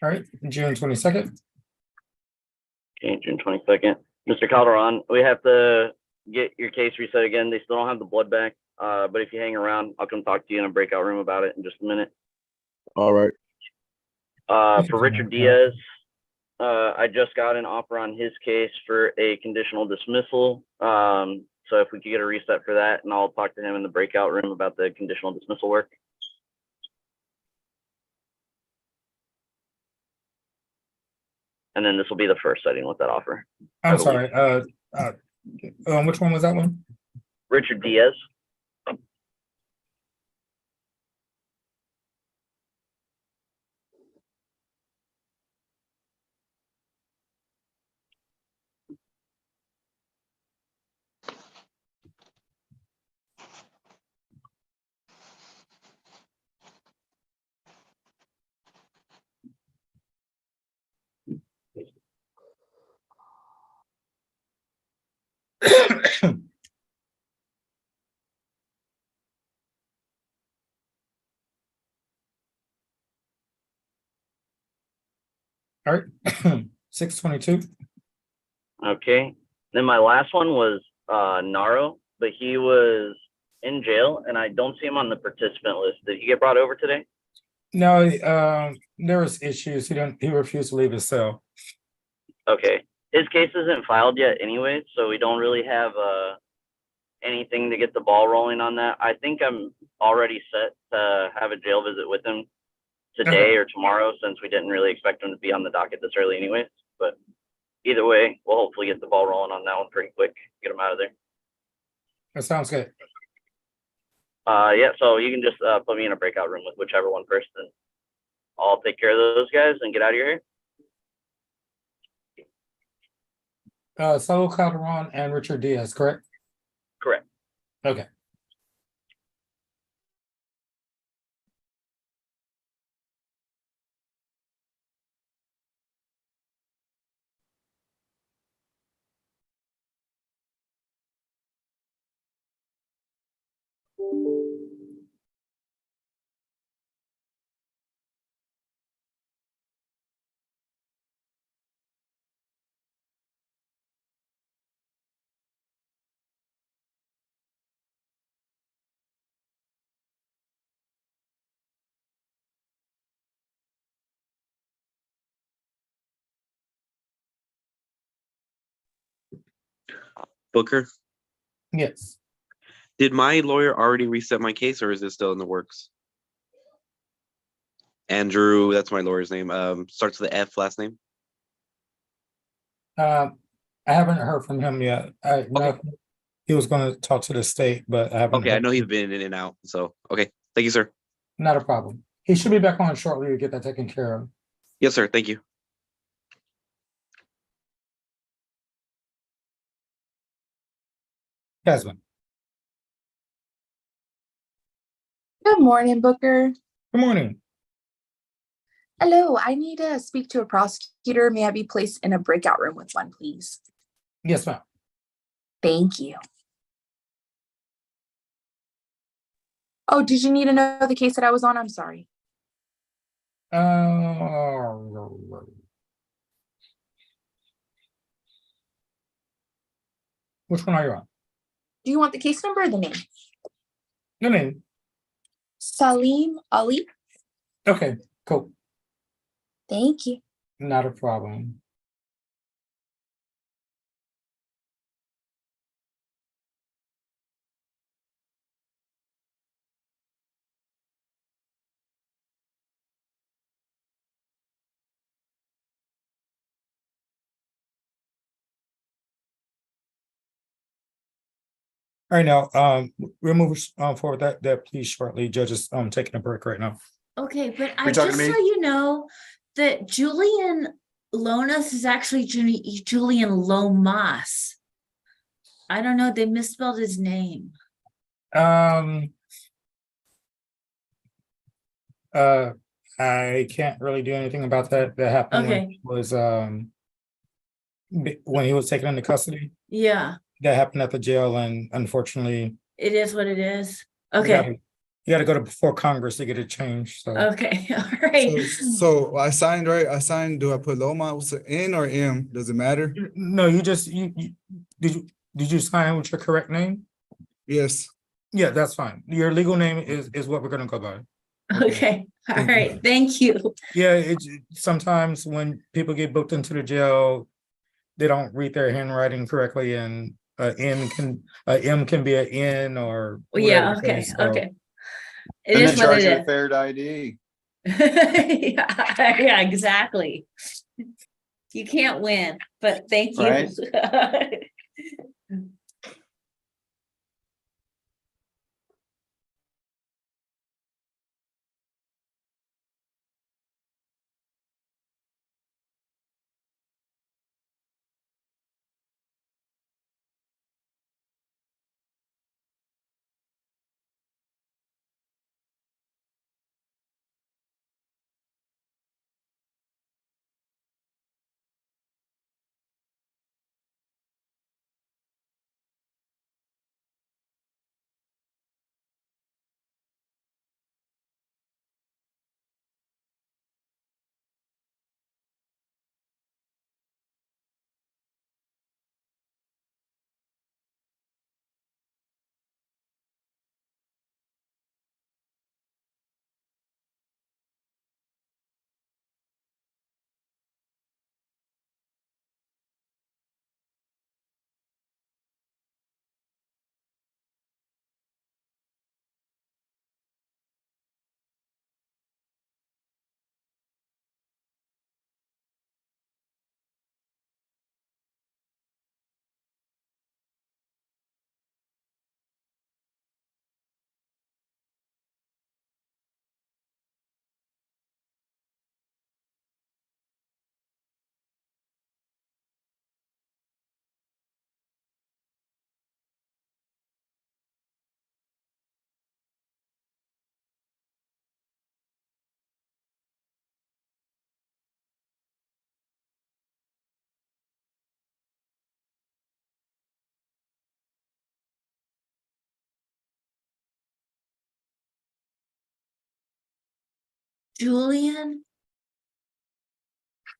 All right, June 22nd. Okay, June 22nd. Mr. Calderon, we have to get your case reset again. They still don't have the blood back. But if you hang around, I'll come talk to you in a breakout room about it in just a minute. All right. For Richard Diaz, I just got an offer on his case for a conditional dismissal. So if we could get a reset for that, and I'll talk to him in the breakout room about the conditional dismissal work. And then this will be the first setting with that offer. I'm sorry. Which one was that one? Richard Diaz. All right, 622. Okay. Then my last one was Naro, but he was in jail and I don't see him on the participant list. Did he get brought over today? No, there was issues. He refused to leave his cell. Okay. His case isn't filed yet anyway, so we don't really have anything to get the ball rolling on that. I think I'm already set to have a jail visit with him today or tomorrow, since we didn't really expect him to be on the docket this early anyways. But either way, we'll hopefully get the ball rolling on that one pretty quick, get him out of there. That sounds good. Yeah, so you can just put me in a breakout room with whichever one first, and I'll take care of those guys and get out of your hair. Saul Calderon and Richard Diaz, correct? Correct. Okay. Booker, Yes. did my lawyer already reset my case, or is it still in the works? Andrew, that's my lawyer's name. Starts with the F, last name. I haven't heard from him yet. I know he was going to talk to the state, but I haven't. Okay, I heard know he's been in and out. So, okay. Thank you, sir. Not a problem. He should be back on shortly to get that taken care of. Yes, sir. Thank you. Jasmine. Good morning, Booker. Good morning. Hello, I need to speak to a prosecutor. May I be placed in a breakout room with one, please? Yes, ma'am. Thank you. Oh, did you need to know the case that I was on? I'm sorry. Which one are you on? Do you want the case number or the name? The name. Salim Ali. Okay, cool. Thank you. Not a problem. All right, now, we'll move forward that please shortly. Judge is taking a break right now. Okay, but you talking just to so me? you know, that Julian Lonas is actually Julian Lomas. I don't know, they misspelled his name. I can't really do anything about that. That happened when Okay. he was when he was taken into custody. Yeah, That happened at the jail, and unfortunately, it is what it is. you Okay, gotta, you gotta go to before Congress to get it changed. So okay, all right. So I signed, right? I signed. Do I put Loma in or M? Does it matter? no, you just did you sign with your correct name? Yes. Yeah, that's fine. Your legal name is what we're gonna go by. Okay, all Thank you. right, thank you. Yeah, it's sometimes when people get booked into the jail, they don't read their handwriting correctly, and M can be an N or whatever Yeah, the okay, case, so. okay. It Then they is what charge it you is. a fair ID. Yeah, exactly. You can't win, but thank you. Right. Julian,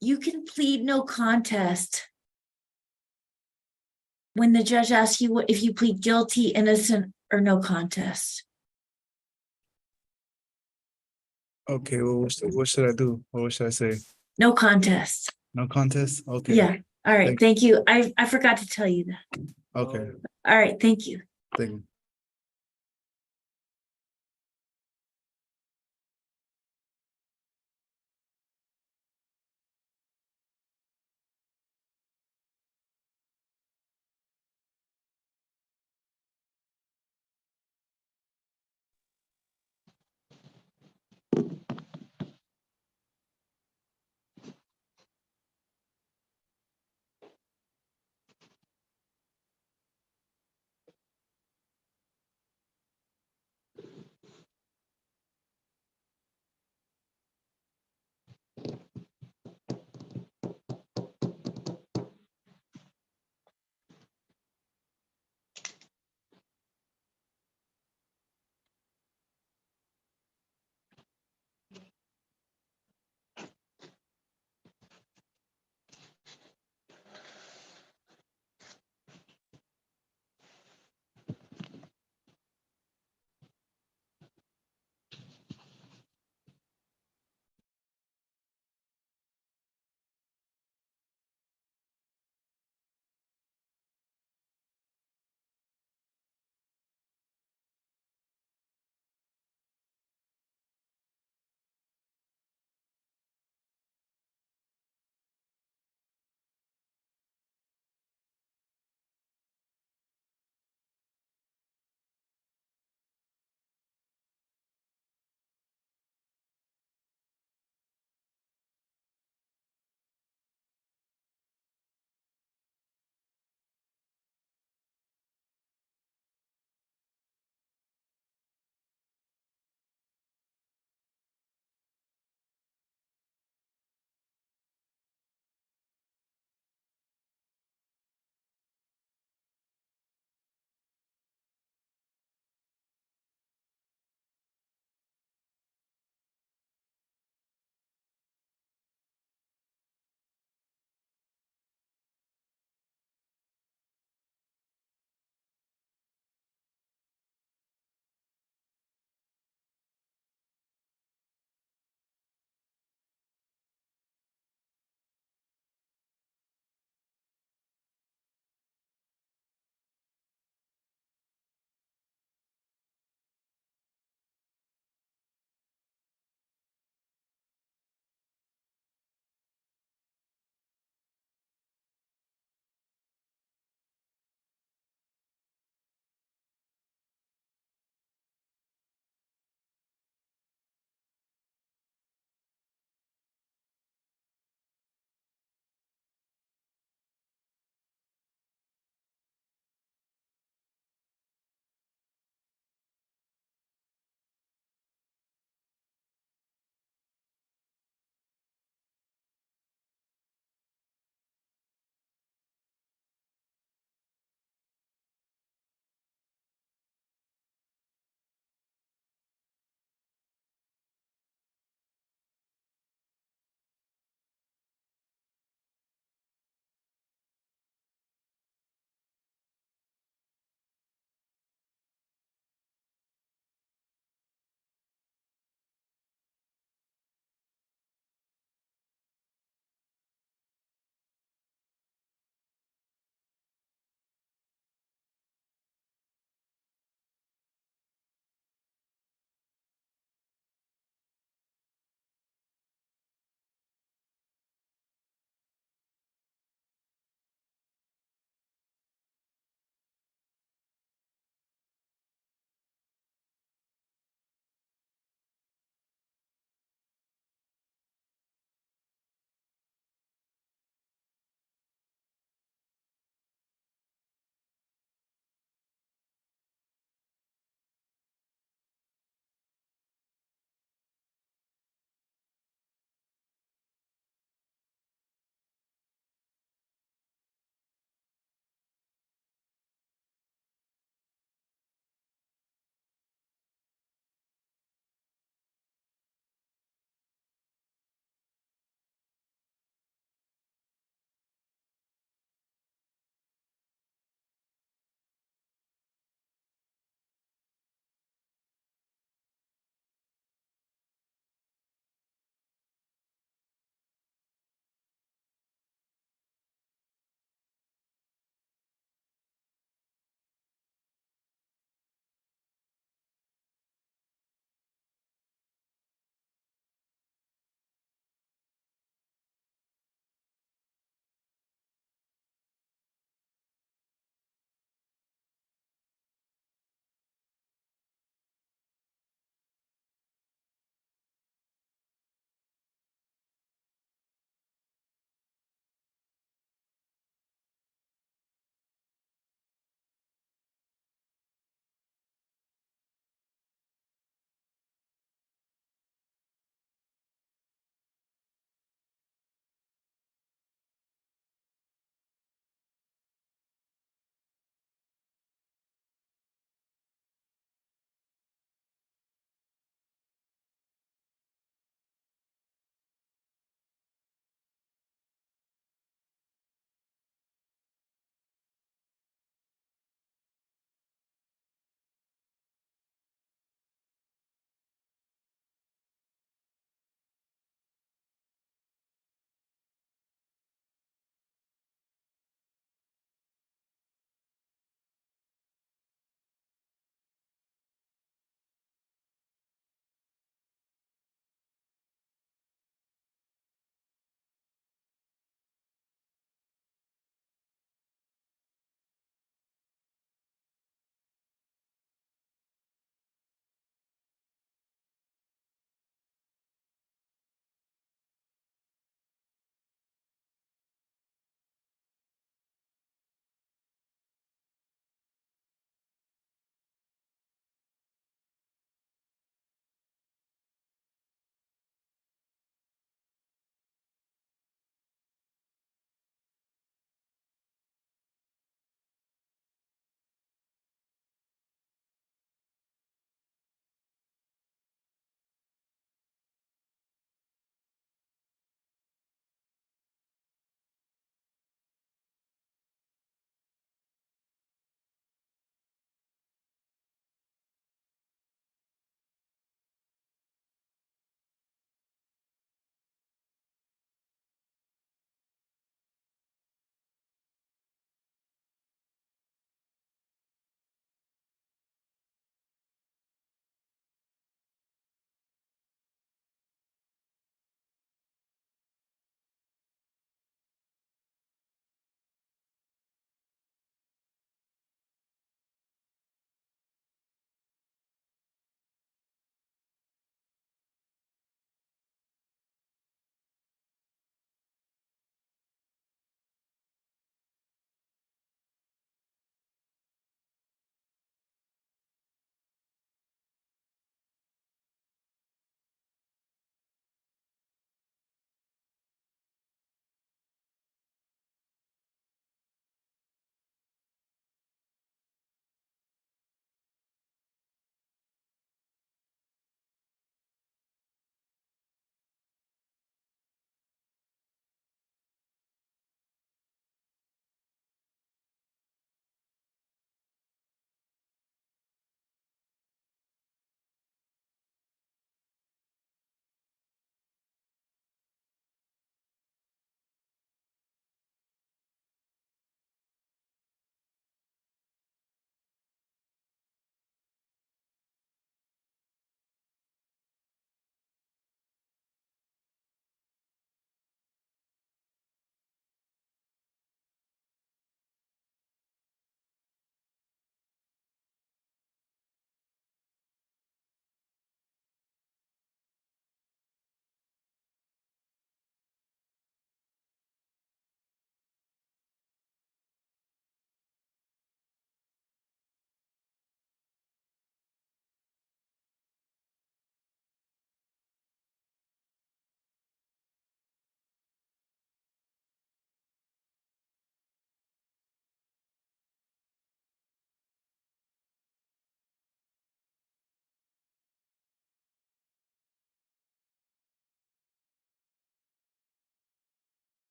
you can plead no contest when the judge asks you if you plead guilty, innocent, or no contest. Okay. Well, what should I do? Or what should I say? No contest. No contest. Okay. Yeah, all right, thank you. I forgot to tell you that. Okay. All right, thank you. Thank you.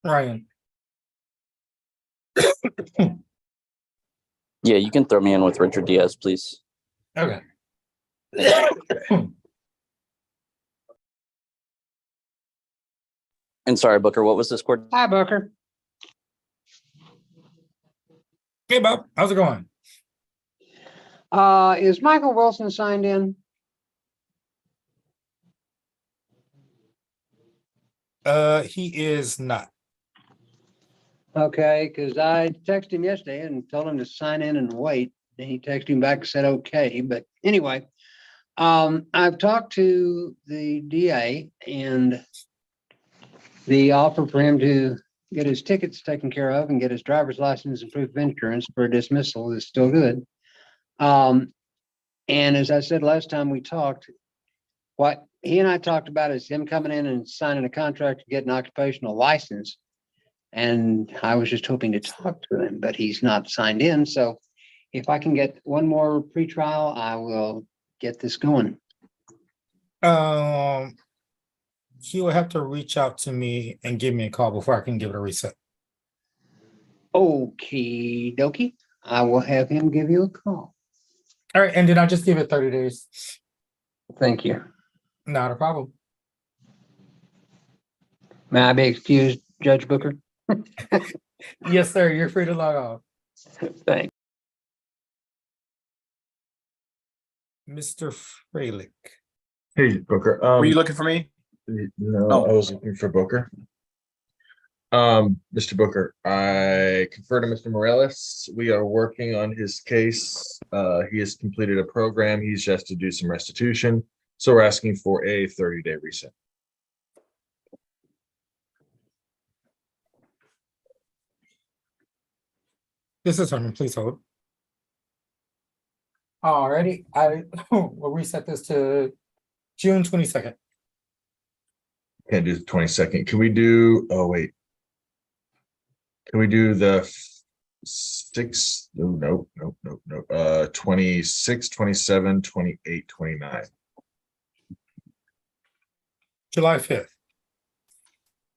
Ryan. Yeah, you can throw me in with Richard Diaz, please. Okay. And sorry, Booker, what was this court? Hi, Booker. Hey, Bob, how's it going? Is Michael Wilson signed in? He is not. Okay, because I texted him yesterday and told him to sign in and wait. And he texted him back and said, okay, but anyway. I've talked to the DA and the offer for him to get his tickets taken care of and get his driver's license and proof of insurance for dismissal is still good. And as I said last time we talked, what he and I talked about is him coming in and signing a contract to get an occupational license. And I was just hoping to talk to him, but he's not signed in. So if I can get one more pretrial, I will get this going. He will have to reach out to me and give me a call before I can give it a reset. Okie dokie. I will have him give you a call. All right, and then I'll just give it 30 days. Thank you. Not a problem. May I be excused, Judge Booker? Yes, sir. You're free to log off. Thanks. Mr. Freilich. Hey, Booker. Were you looking for me? No, Oh. I was looking for Booker. Mr. Booker, I conferred to Mr. Morales. We are working on his case. He has completed a program. He's just to do some restitution. So we're asking for a 30-day reset. This is Herman. Please hold. Alrighty, I will reset this to June 22nd. Can't do the 22nd. Can we do, oh wait. Can we do the 6th? No, no. 26, 27, 28, 29. July 5th.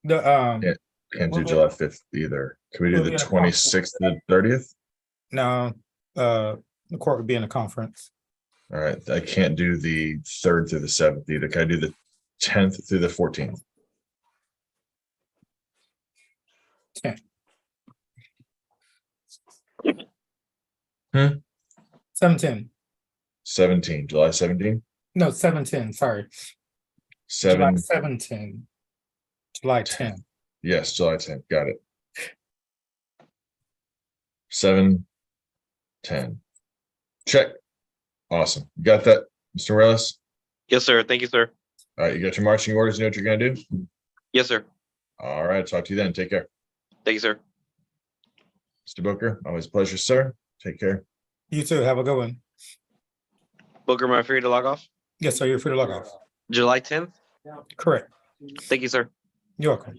Yeah, can't do July 5th either. Can we do we'll the be in a 26th to the 30th? No, the court would be in a conference. All right, I can't do the 3rd through the 7th either. Can I do the 10th through the 14th? 10. 7-10. 17, July 17? No, 7-10, sorry. July 7, 7-10. July 10. yes, July 10th, got it. 7, 10. Check. Awesome. You got that, Mr. Morales? Yes, sir. Thank you, sir. All right, you got your marching orders, you know what you're gonna do? Yes, sir. All right, talk to you then. Take care. Thank you, sir. Mr. Booker, always a pleasure, sir. Take care. You too. Have a good one. Booker, am I free to log off? Yes, sir. You're free to log off. July 10th? Correct. Thank you, sir. You're welcome.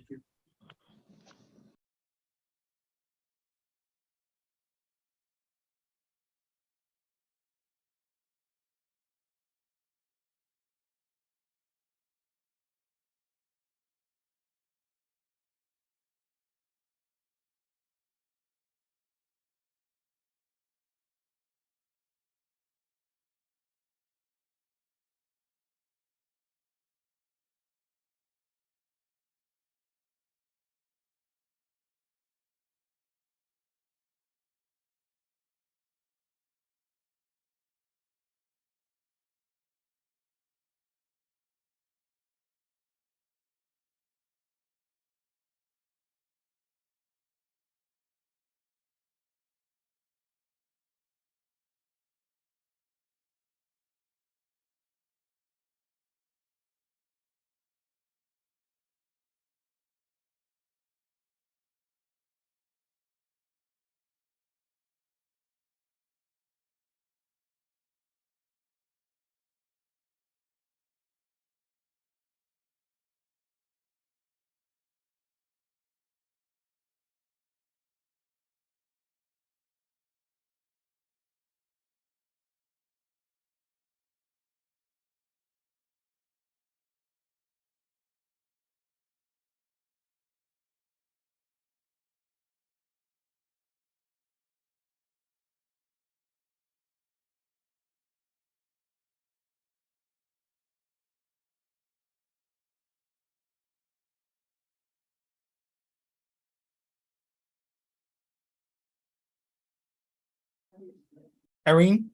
Irene,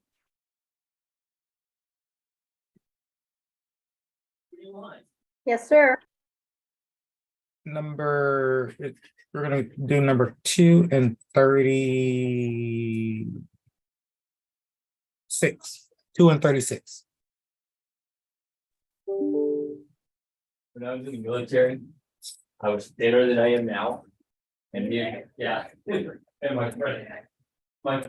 Yes, sir. we're gonna do number 2 and 36. 2 and 36. When I was in the military, I was thinner than I am now. And yeah, and my friend, my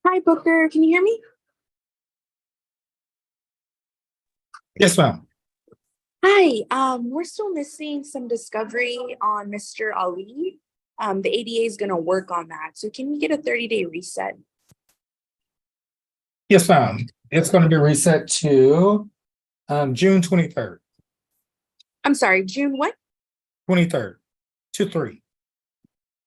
Hi, Booker. Can you hear me? Yes, ma'am. Hi. We're still missing some discovery on Mr. Ali. The ADA is going to work on that. So can we get a 30-day reset? Yes, ma'am. It's going to be reset to June 23rd, I'm sorry, June what? 23rd to 3.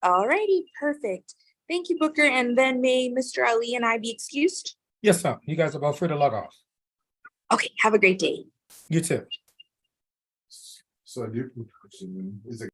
Alrighty, perfect. Thank you, Booker. And then may Mr. Ali and I be excused? Yes, ma'am. You guys are both free to log off. Okay, have a great day. You too. So I do. Is it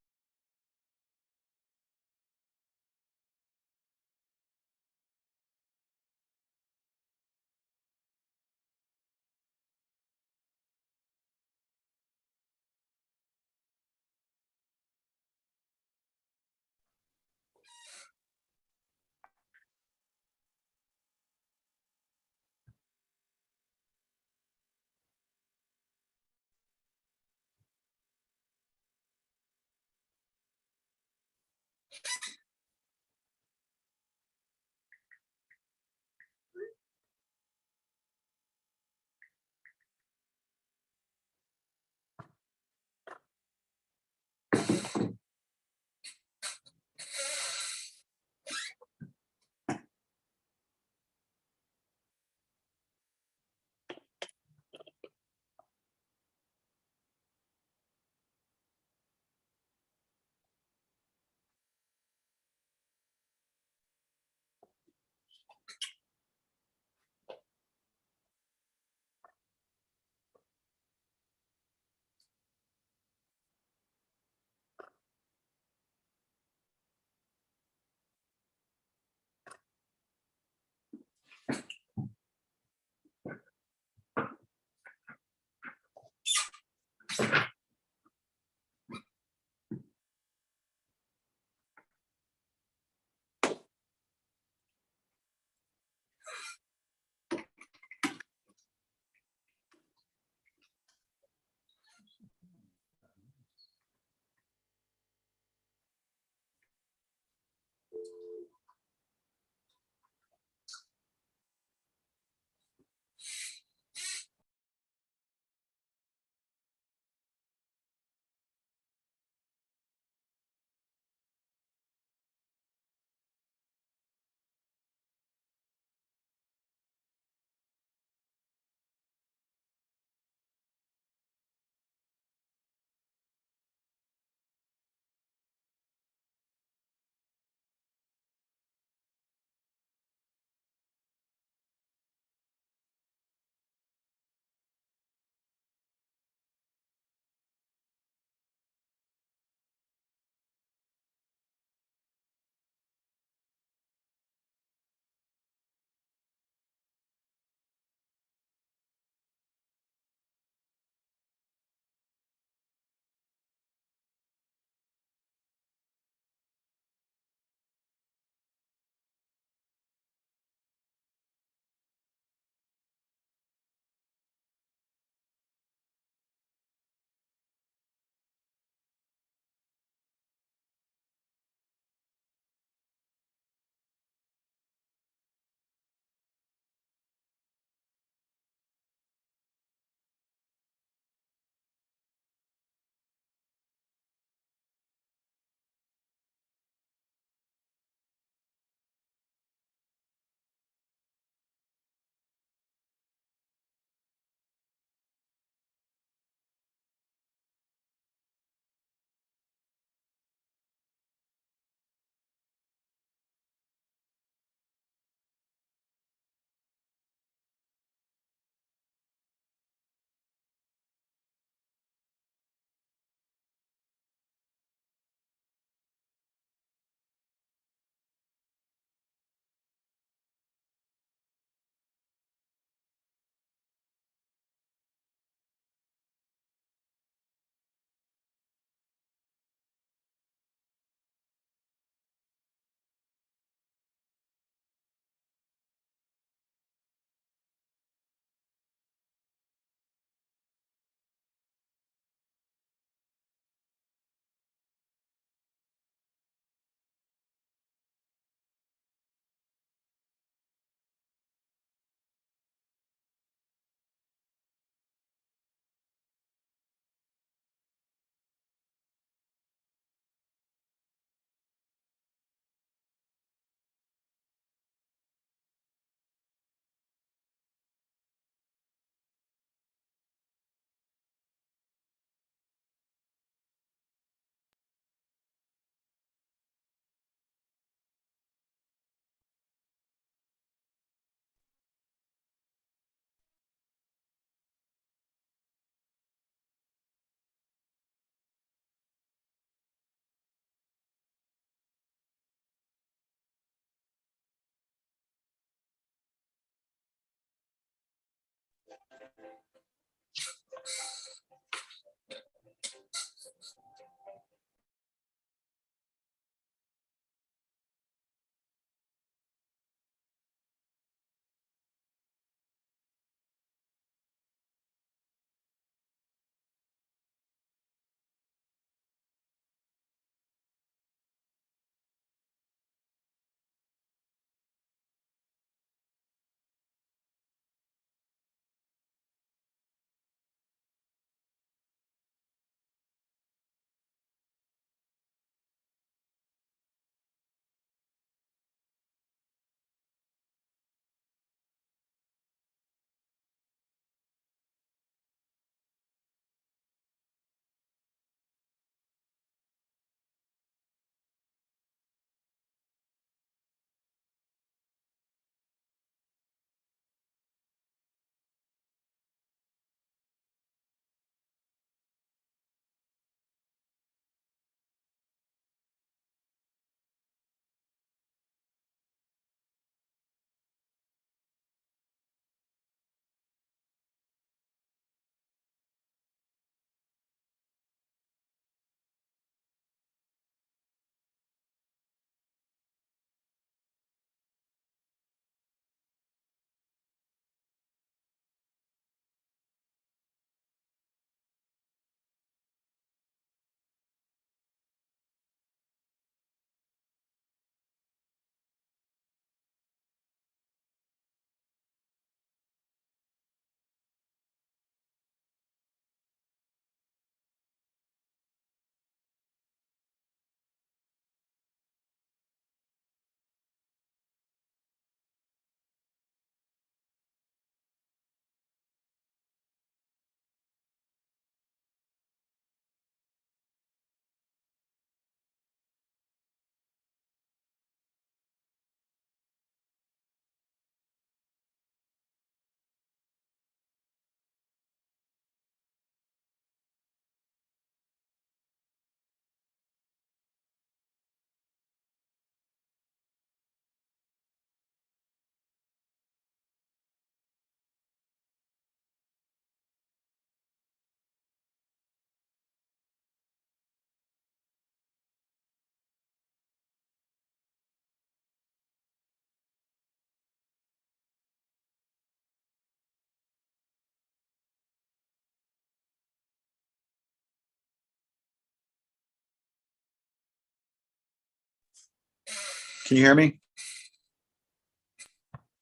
Can you hear me?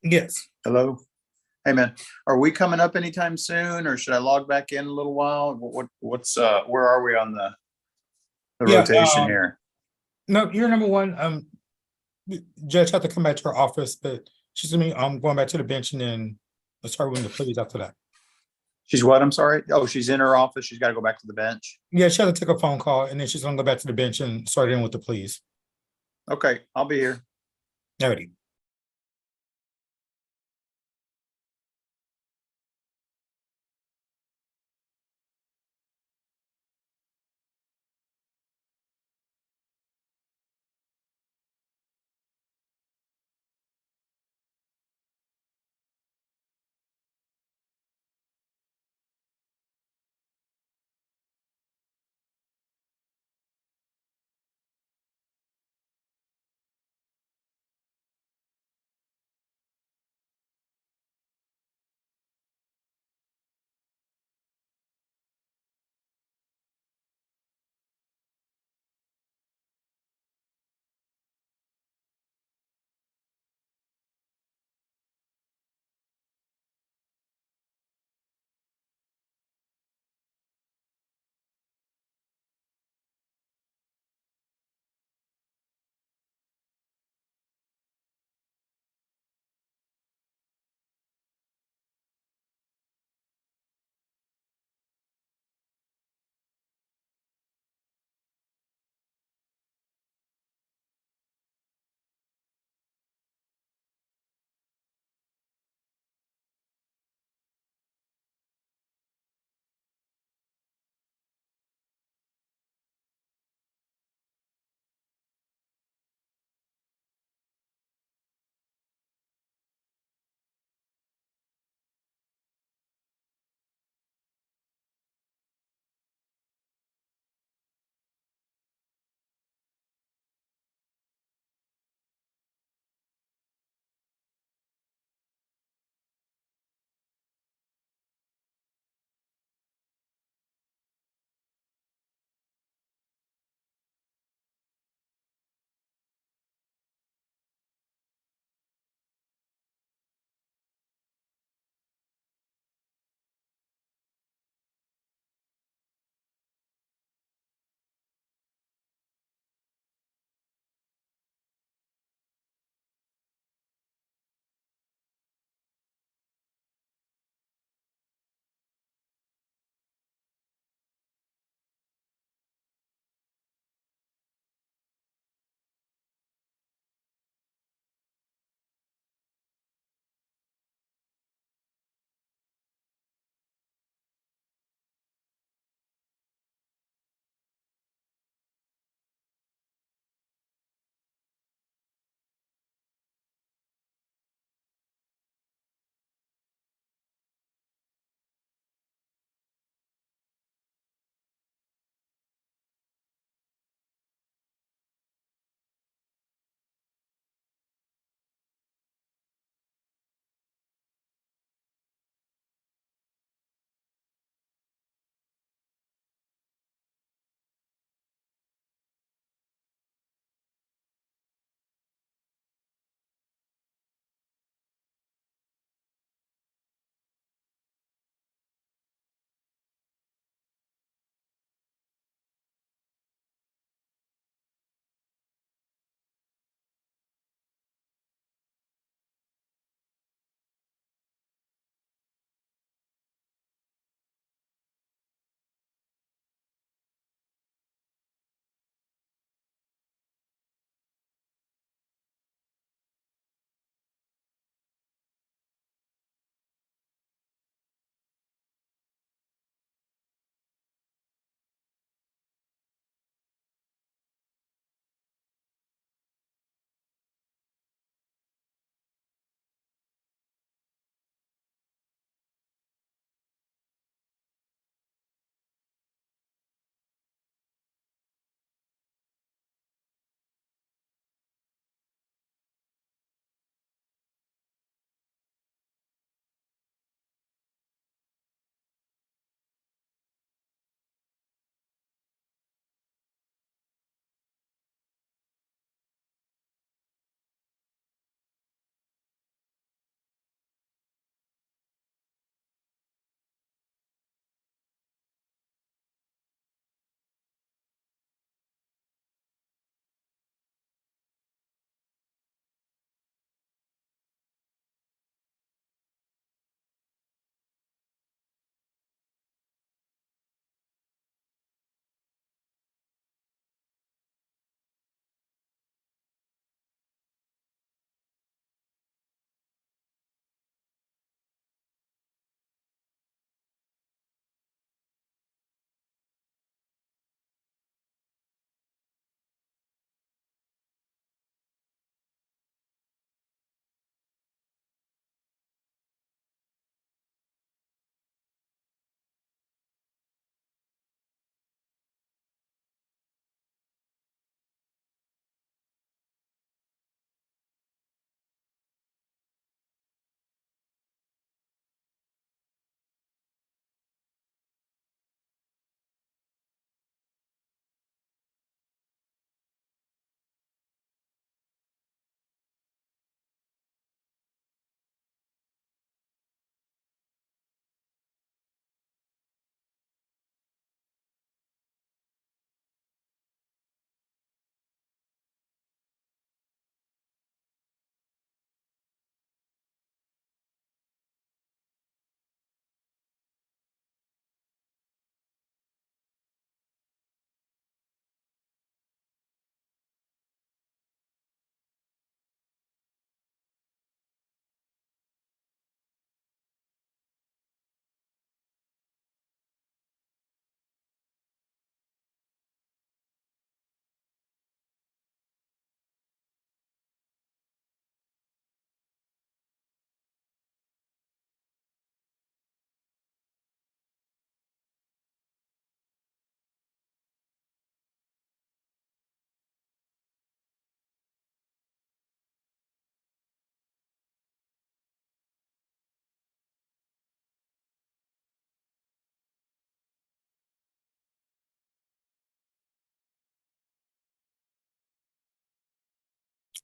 Yes. Hello? Hey, man, are we coming up anytime soon, or should I log back in a little while? What's where are we on the Yeah, rotation here? No, you're number one. Judge had to come back to her office, but she's gonna be going back to the bench and then let's start with the pleas after that. She's what? I'm sorry. Oh, she's in her office. She's got to go back to the bench. Yeah, she had to take a phone call and then she's gonna go back to the bench and start in with the pleas. Okay, I'll be here. Alrighty.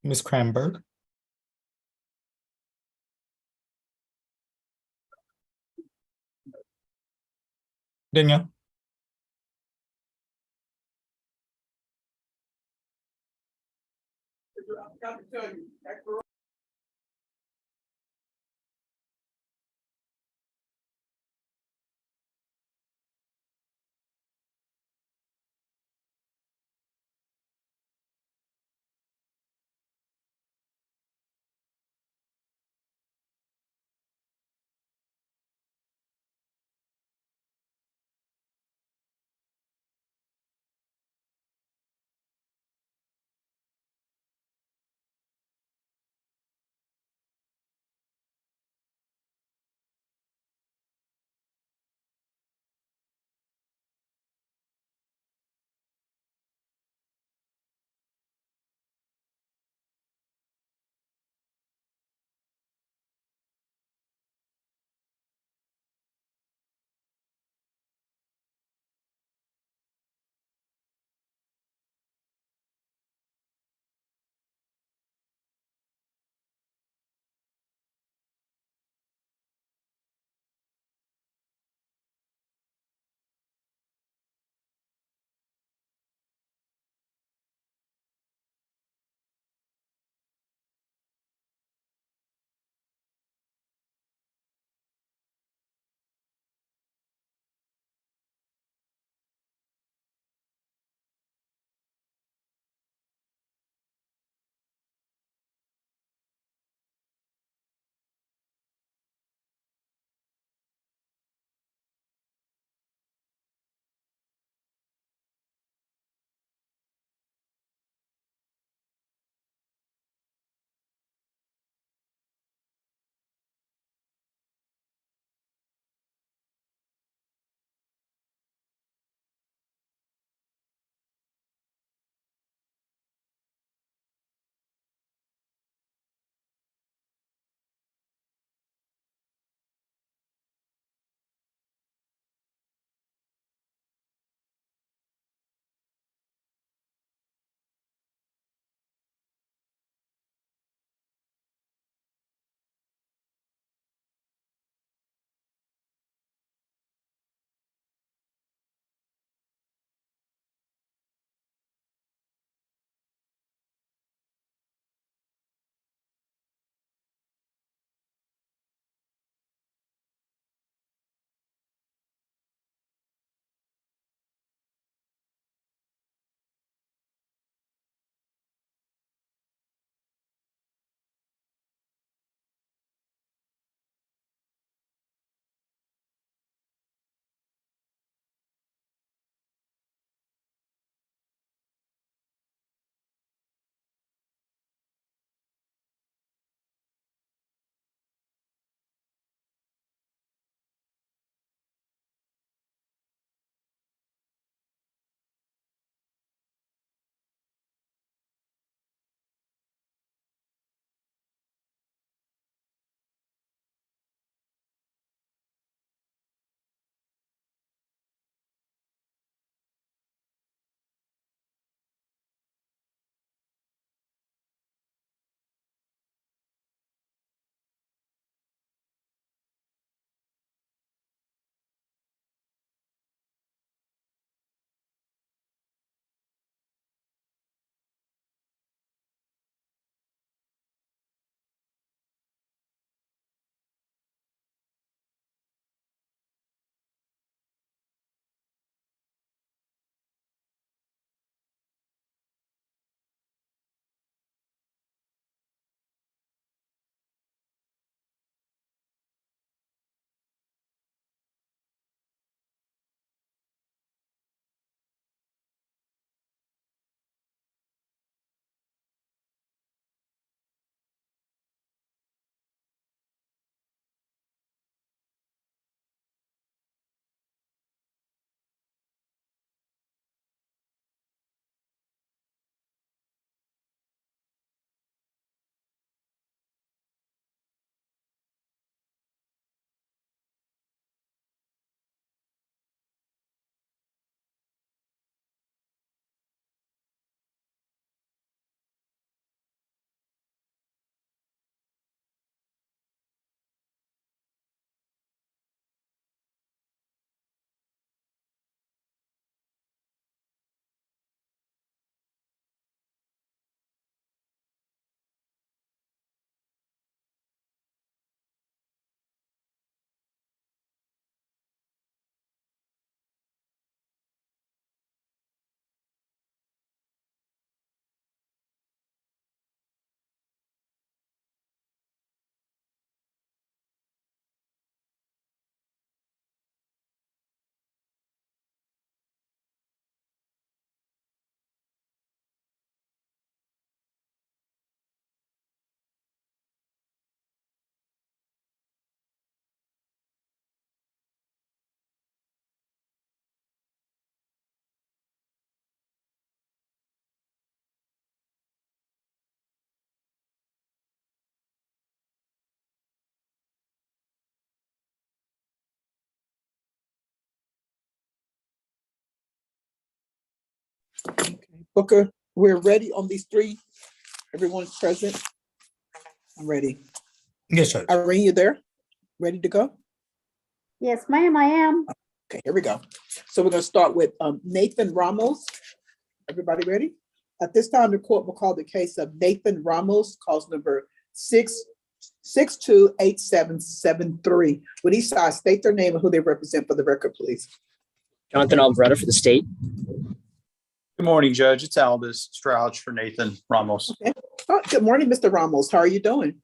Ms. Cranberg. Danielle. Booker, we're ready on these three. Everyone's present. I'm ready. Yes, Judge. Irene, you there? Ready to go? Yes, ma'am, I am. Okay, here we go. So we're gonna start with Nathan Ramos. Everybody ready? At this time, the court will call the case of Nathan Ramos, cause number 6628773. Would each side state their name and who they represent for the record, please? Jonathan Alvarado for the state. Good morning, Judge. It's Aldous Strouch for Nathan Ramos. Okay. Oh, good morning, Mr. Ramos. How are you doing?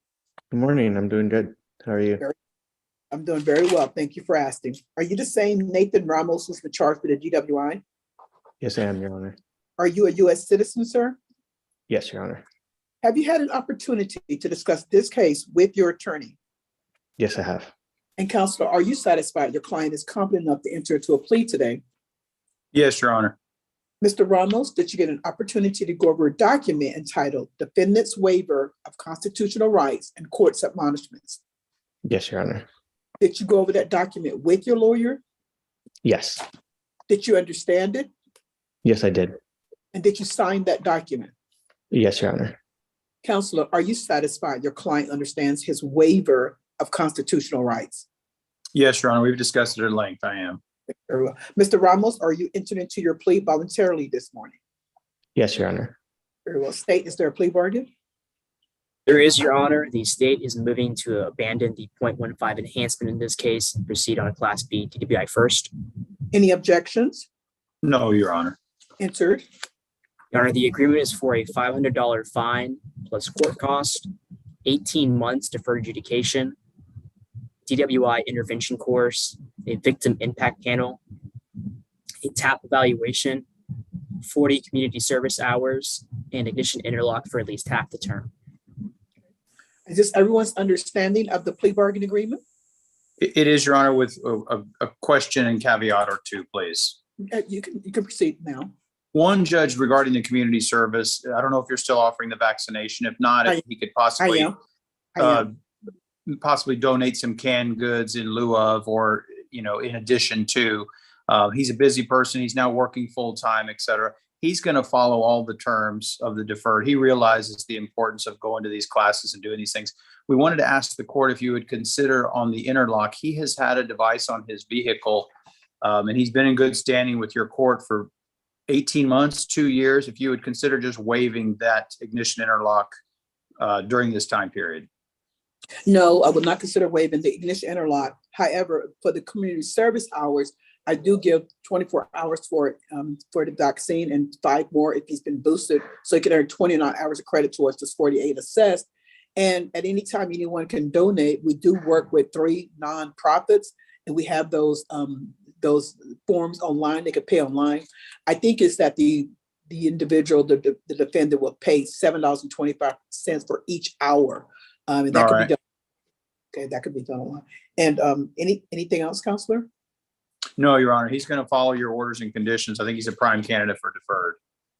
Good morning. I'm doing good. How are you? I'm doing very well. Thank you for asking. Are you the same Nathan Ramos who's been charged with the DWI? Yes, I am, Your Honor. Are you a U.S. citizen, sir? Yes, Your Honor. Have you had an opportunity to discuss this case with your attorney? Yes, I have. And counselor, are you satisfied your client is competent enough to enter into a plea today? Yes, Your Honor. Mr. Ramos, did you get an opportunity to go over a document entitled Defendant's Waiver of Constitutional Rights and Court's Admonishments? Yes, Your Honor. Did you go over that document with your lawyer? Yes. Did you understand it? Yes, I did. And did you sign that document? Yes, Your Honor. Counselor, are you satisfied your client understands his waiver of constitutional rights? Yes, Your Honor. We've discussed it at length. I am. Very well. Mr. Ramos, are you entering into your plea voluntarily this morning? Yes, Your Honor. Very well. State, is there a plea bargain? There is, Your Honor. The state is moving to abandon the 0.15 enhancement in this case and proceed on a Class B DWI first. Any objections? No, Your Honor. Entered. Your Honor, the agreement is for a $500 fine plus court cost, 18 months deferred adjudication, DWI intervention course, a victim impact panel, a TAP evaluation, 40 community service hours, and ignition interlock for at least half the term. Is this everyone's understanding of the plea bargain agreement? It is, Your Honor, with a question and caveat or two, please. You can proceed now. One, Judge, regarding the community service, I don't know if you're still offering the vaccination. If not, if he could possibly possibly donate some canned goods in lieu of, or, you know, in addition to. He's a busy person. He's now working full time, et cetera. He's going to follow all the terms of the deferred. He realizes the importance of going to these classes and doing these things. We wanted to ask the court if you would consider on the interlock. He has had a device on his vehicle, and he's been in good standing with your court for 18 months, 2 years. If you would consider just waiving that ignition interlock during this time period. No, I would not consider waiving the ignition interlock. However, for the community service hours, I do give 24 hours for the vaccine and 5 more if he's been boosted. So he can earn 29 hours of credit towards this 48 assessed. And at any time anyone can donate, we do work with 3 nonprofits, and we have those forms online. They can pay online. I think it's that the individual, the defendant will pay $7.25 for each hour. And that could be done. Okay, that could be done online. And anything else, Counselor? No, Your Honor. He's going to follow your orders and conditions. I think he's a prime candidate for deferred.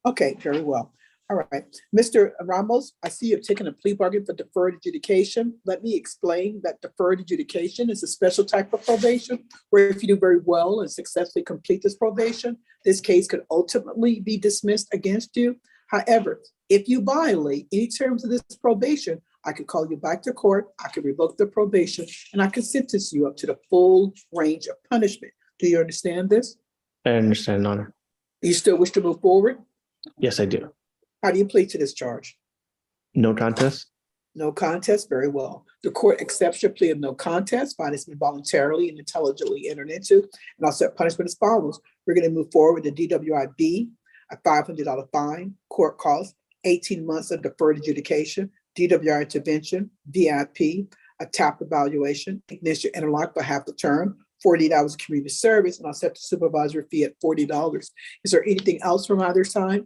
Okay, very well. All right. Mr. Ramos, I see you've taken a plea bargain for deferred adjudication. Let me explain that deferred adjudication is a special type of probation where if you do very well and successfully complete this probation, this case could ultimately be dismissed against you. However, if you violate any terms of this probation, I could call you back to court, I could revoke the probation, and I could sentence you up to the full range of punishment. Do you understand this? I understand, Honor. Do you still wish to move forward? Yes, I do. How do you plead to this charge? No contest? No contest, very well. The court accepts your plea of no contest, find it's been voluntarily and intelligently entered into, and I'll set punishment as follows. We're going to move forward with the DWIB, a $500 fine, court costs, 18 months of deferred adjudication, DWI intervention, VIP, a TAP evaluation, ignition interlock for half the term, 48 hours of community service, and I'll set the supervisory fee at $40. Is there anything else from either side?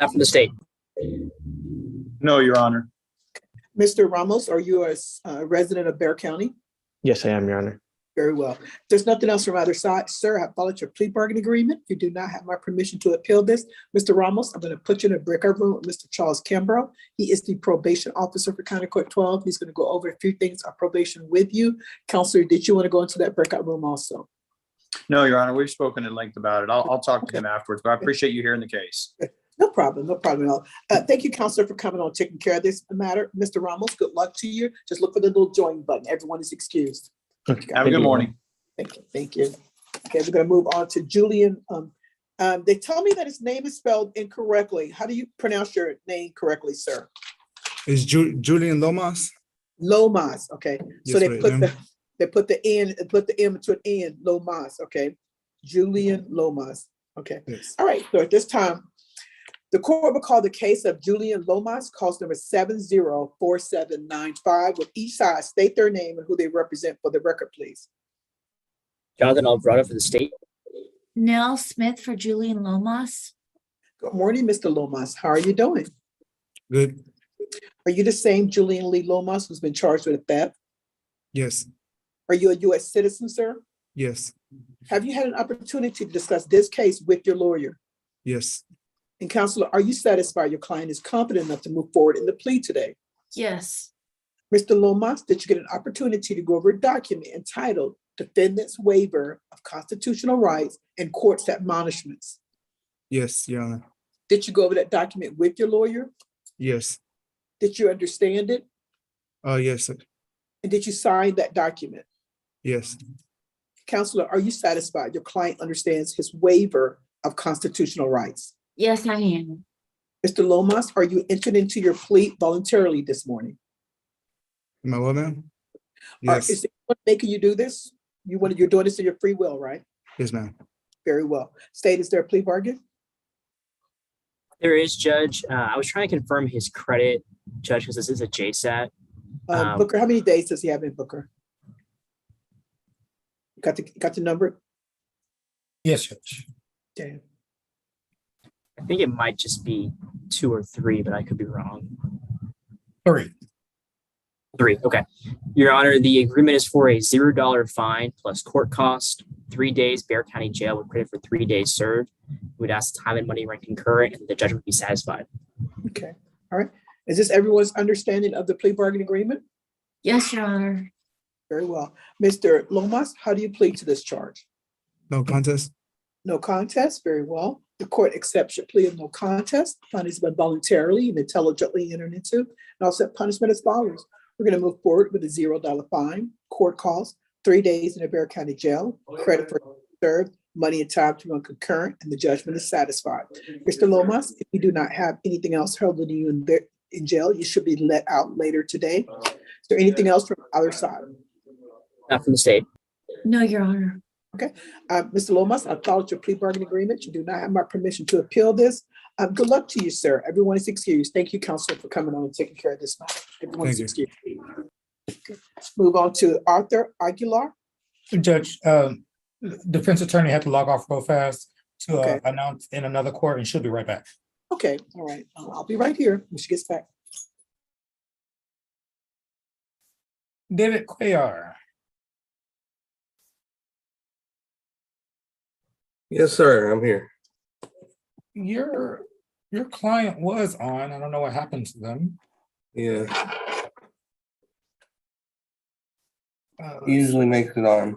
Not from the state. No, Your Honor. Mr. Ramos, are you a resident of Bexar County? Yes, I am, Your Honor. Very well. There's nothing else from either side. Sir, I followed your plea bargain agreement. You do not have my permission to appeal this. Mr. Ramos, I'm going to put you in a breakout room with Mr. Charles Kimbrough. He is the probation officer for County Court 12. He's going to go over a few things on probation with you. Counselor, did you want to go into that breakout room also? No, Your Honor. We've spoken at length about it. I'll talk to him afterwards, but I appreciate you hearing the case. No problem, no problem at all. Thank you, Counselor, for coming on, taking care of this matter. Mr. Ramos, good luck to you. Just look for the little join button. Everyone is excused. Have a good morning. Thank you, thank you. Okay, we're gonna move on to Julian. They tell me that his name is spelled incorrectly. How do you pronounce your name correctly, sir? It's Julian Lomas. Lomas, okay. So Yes, they right, put ma'am. the M to an N, Lomas, okay. Julian Lomas, okay. Yes. All right, so at this time, the court will call the case of Julian Lomas, cause number 704795. With each side state their name and who they represent for the record, please. Jonathan Alvarado for the state. Nell Smith for Julian Lomas. Good morning, Mr. Lomas. How are you doing? Good. Are you the same Julian Lee Lomas who's been charged with theft? Yes. Are you a U.S. citizen, sir? Yes. Have you had an opportunity to discuss this case with your lawyer? Yes. And Counselor, are you satisfied your client is competent enough to move forward in the plea today? Yes. Mr. Lomas, did you get an opportunity to go over a document entitled Defendant's Waiver of Constitutional Rights and Court's Admonishments? Yes, Your Honor. Did you go over that document with your lawyer? Yes. Did you understand it? Yes, sir. And did you sign that document? Yes. Counselor, are you satisfied your client understands his waiver of constitutional rights? Yes, I am. Mr. Lomas, are you entered into your plea voluntarily this morning? Am I what, ma'am? Is Yes. anyone making you do this? You're doing this in your free will, right? Yes, ma'am. Very well. State, is there a plea bargain? There is, Judge. I was trying to confirm his credit, Judge, because this is a JSAT. Booker, how many days does he have in, Booker? Got the number? Yes, Judge. Okay. I think it might just be 2 or 3, but I could be wrong. 3. 3, okay. Your Honor, the agreement is for a $0 fine plus court cost, 3 days Bear County Jail with credit for 3 days served. We'd ask time and money rent concurrent, and the judge would be satisfied. Okay, all right. Is this everyone's understanding of the plea bargain agreement? Yes, Your Honor. Very well. Mr. Lomas, how do you plead to this charge? No contest. No contest, very well. The court accepts your plea of no contest. Findings have been voluntarily and intelligently entered into, and I'll set punishment as follows. We're going to move forward with a $0 fine, court costs, 3 days in a Bear County Jail, credit for served, money and time to run concurrent, and the judgment is satisfied. Mr. Lomas, if you do not have anything else holding you in jail, you should be let out later today. Is there anything else from either side? Not from the state. No, Your Honor. Okay, Mr. Lomas, I followed your plea bargain agreement. You do not have my permission to appeal this. Good luck to you, sir. Everyone is excused. Thank you, Counselor, for coming on and taking care of this matter. Everyone is excused. Okay. Move on to Arthur Aguilar. Judge, defense attorney had to log off real fast to announce in another court and she'll be right back. Okay, all right. I'll be right here when she gets back. David Cuellar. Yes, sir. I'm here. Your client was on. I don't know what happened to them. Yeah. He usually makes it on.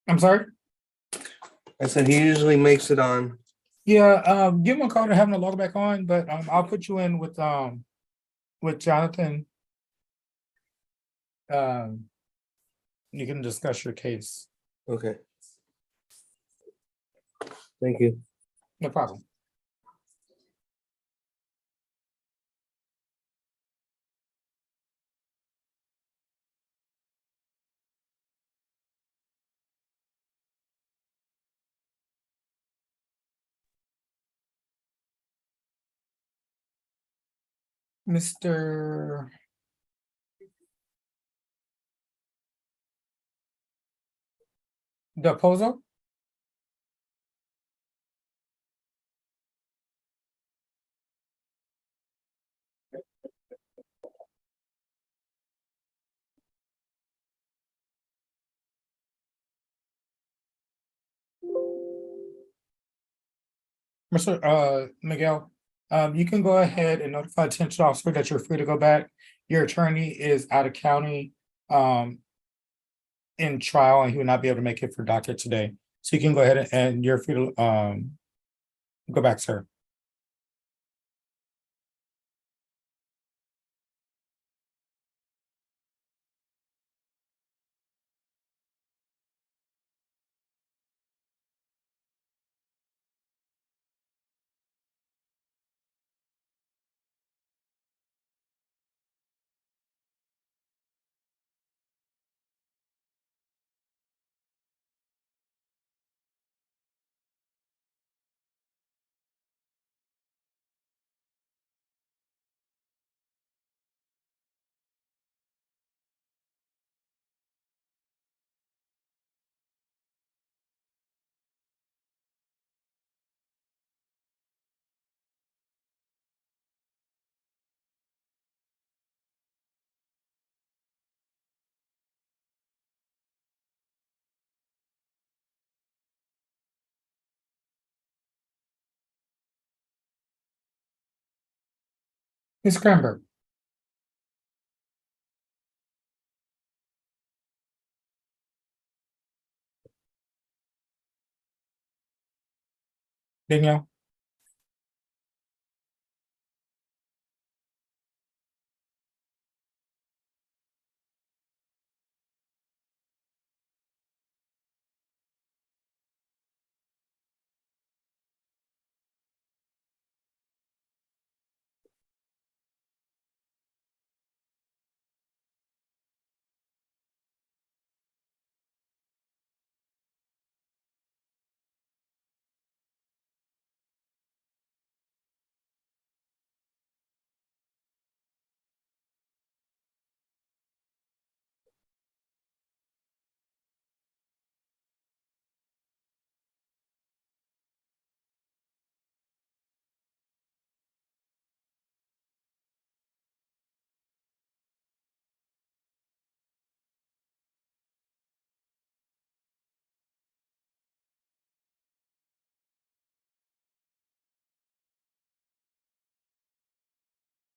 I'm sorry? I said he usually makes it on. Yeah, give him a call to have him to log back on, but I'll put you in with Jonathan. You can discuss your case. Okay. Thank you. No problem. Mr. Depozo? Mr. Miguel, you can go ahead and notify attention officer that you're free to go back. Your attorney is out of county in trial and he will not be able to make it for docket today. So you can go ahead and you're free to go back, sir. Ms. Cranberg. Danielle.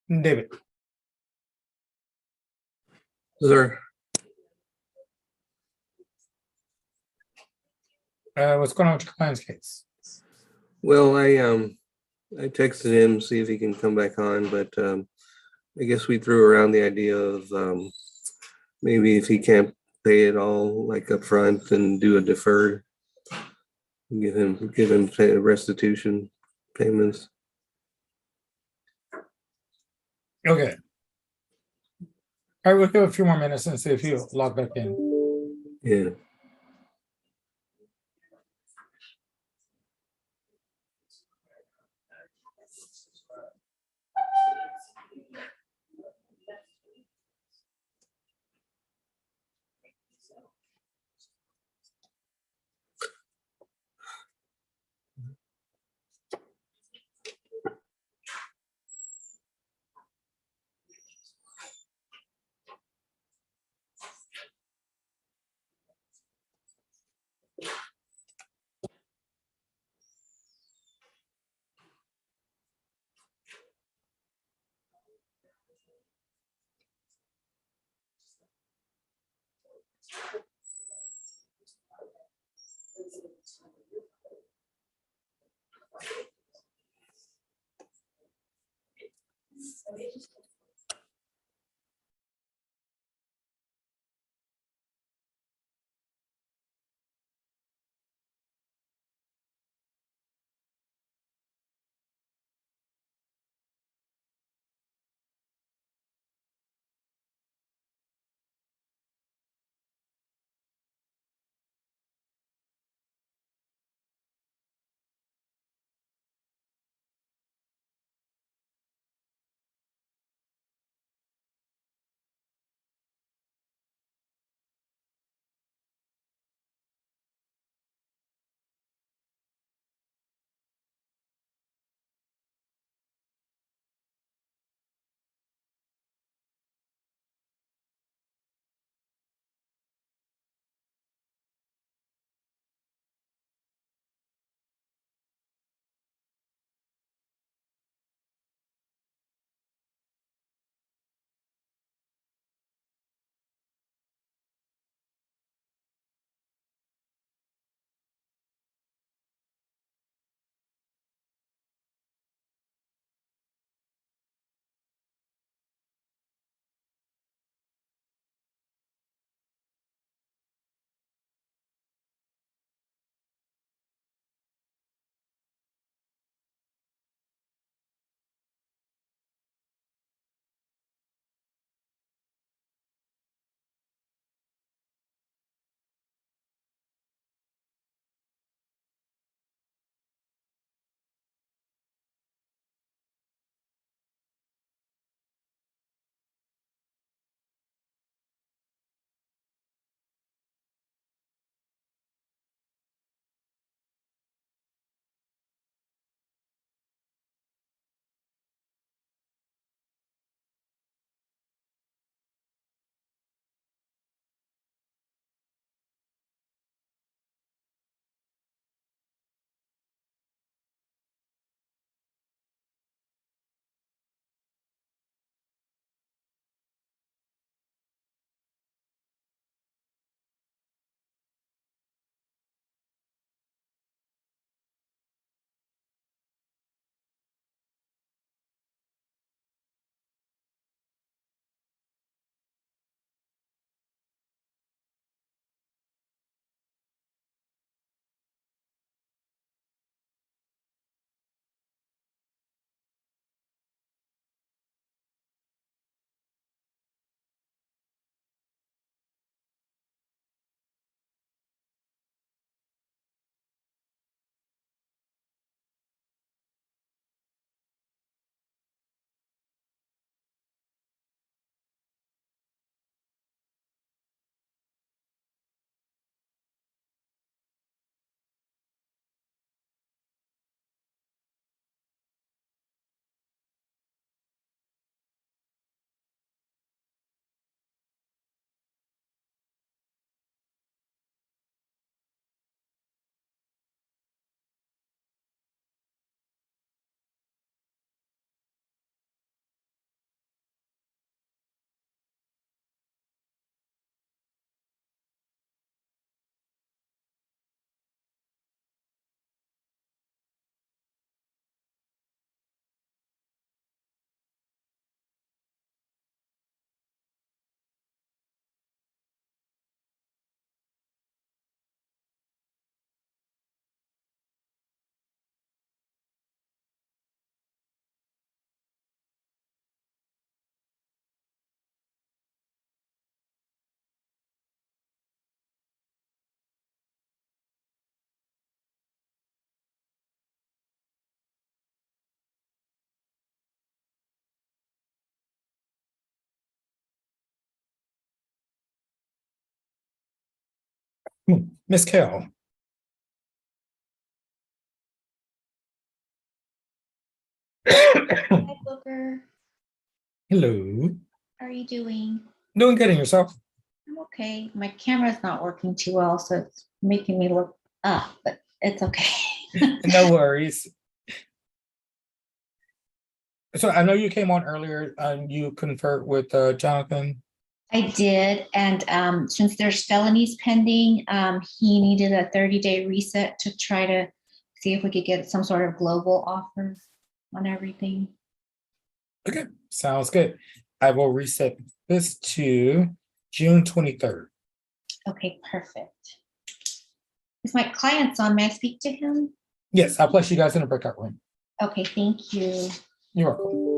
David. Sir, What's going on with your client's case? well, I texted him, see if he can come back on, but I guess we threw around the idea of maybe if he can't pay it all like upfront and do a deferred, give him restitution payments. Okay. All right, we'll give a few more minutes and see if you log back in. Yeah. Miss Kell. Hi, Booker. Hello. How are you doing? Doing good in yourself? I'm okay. My camera's not working too well, so it's making me look up, but it's okay. No worries. So I know you came on earlier and you conferred with Jonathan. I did, and since there's felonies pending, he needed a 30-day reset to try to see if we could get some sort of global offer on everything. Okay, sounds good. I will reset this to June 23rd. Okay, perfect. Is my client's on? May I speak to him? Yes, I'll place you guys in a breakout room. Okay, thank you. You're welcome.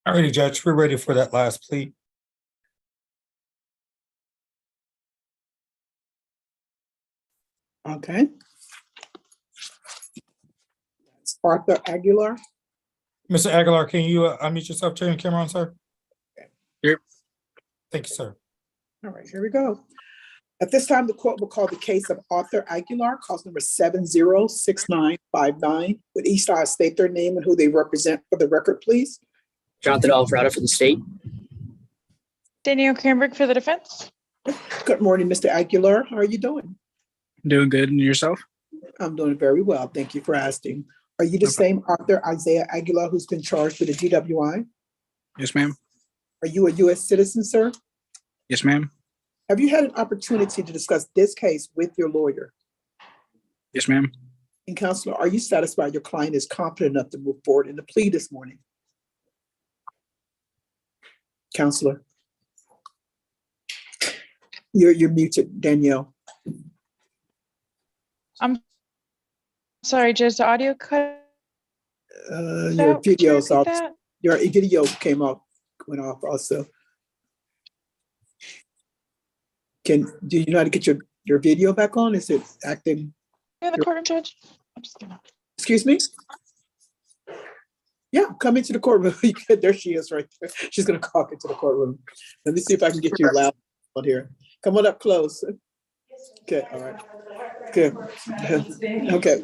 All righty, Judge, we're ready for that last plea. Okay. It's Arthur Aguilar. Mr. Aguilar, can you unmute yourself, turn your camera on, sir? Here. Thank you, sir. All right, here we go. At this time, the court will call the case of Arthur Aguilar, cause number 706959. Would each side state their name and who they represent for the record, please? Jonathan Alvarado for the state. Danielle Cranbrook for the defense. Good morning, Mr. Aguilar. How are you doing? Doing good. And yourself? I'm doing very well. Thank you for asking. Are you the same Arthur Isaiah Aguilar who's been charged with a DWI? Yes, ma'am. Are you a U.S. citizen, sir? Yes, ma'am. Have you had an opportunity to discuss this case with your lawyer? Yes, ma'am. And counselor, are you satisfied your client is competent enough to move forward in the plea this morning? Counselor? You're muted, Danielle. I'm sorry, Judge, the audio cut. Your video's off. That? Your video went off also. Do you know how to get your video back on? Is it acting? In the courtroom, Judge. I'm just kidding. Excuse me? Yeah, come into the courtroom. There she is right there. She's gonna walk into the courtroom. Let me see if I can get you loud on here. Come on up close. Okay, all right. Good. Okay.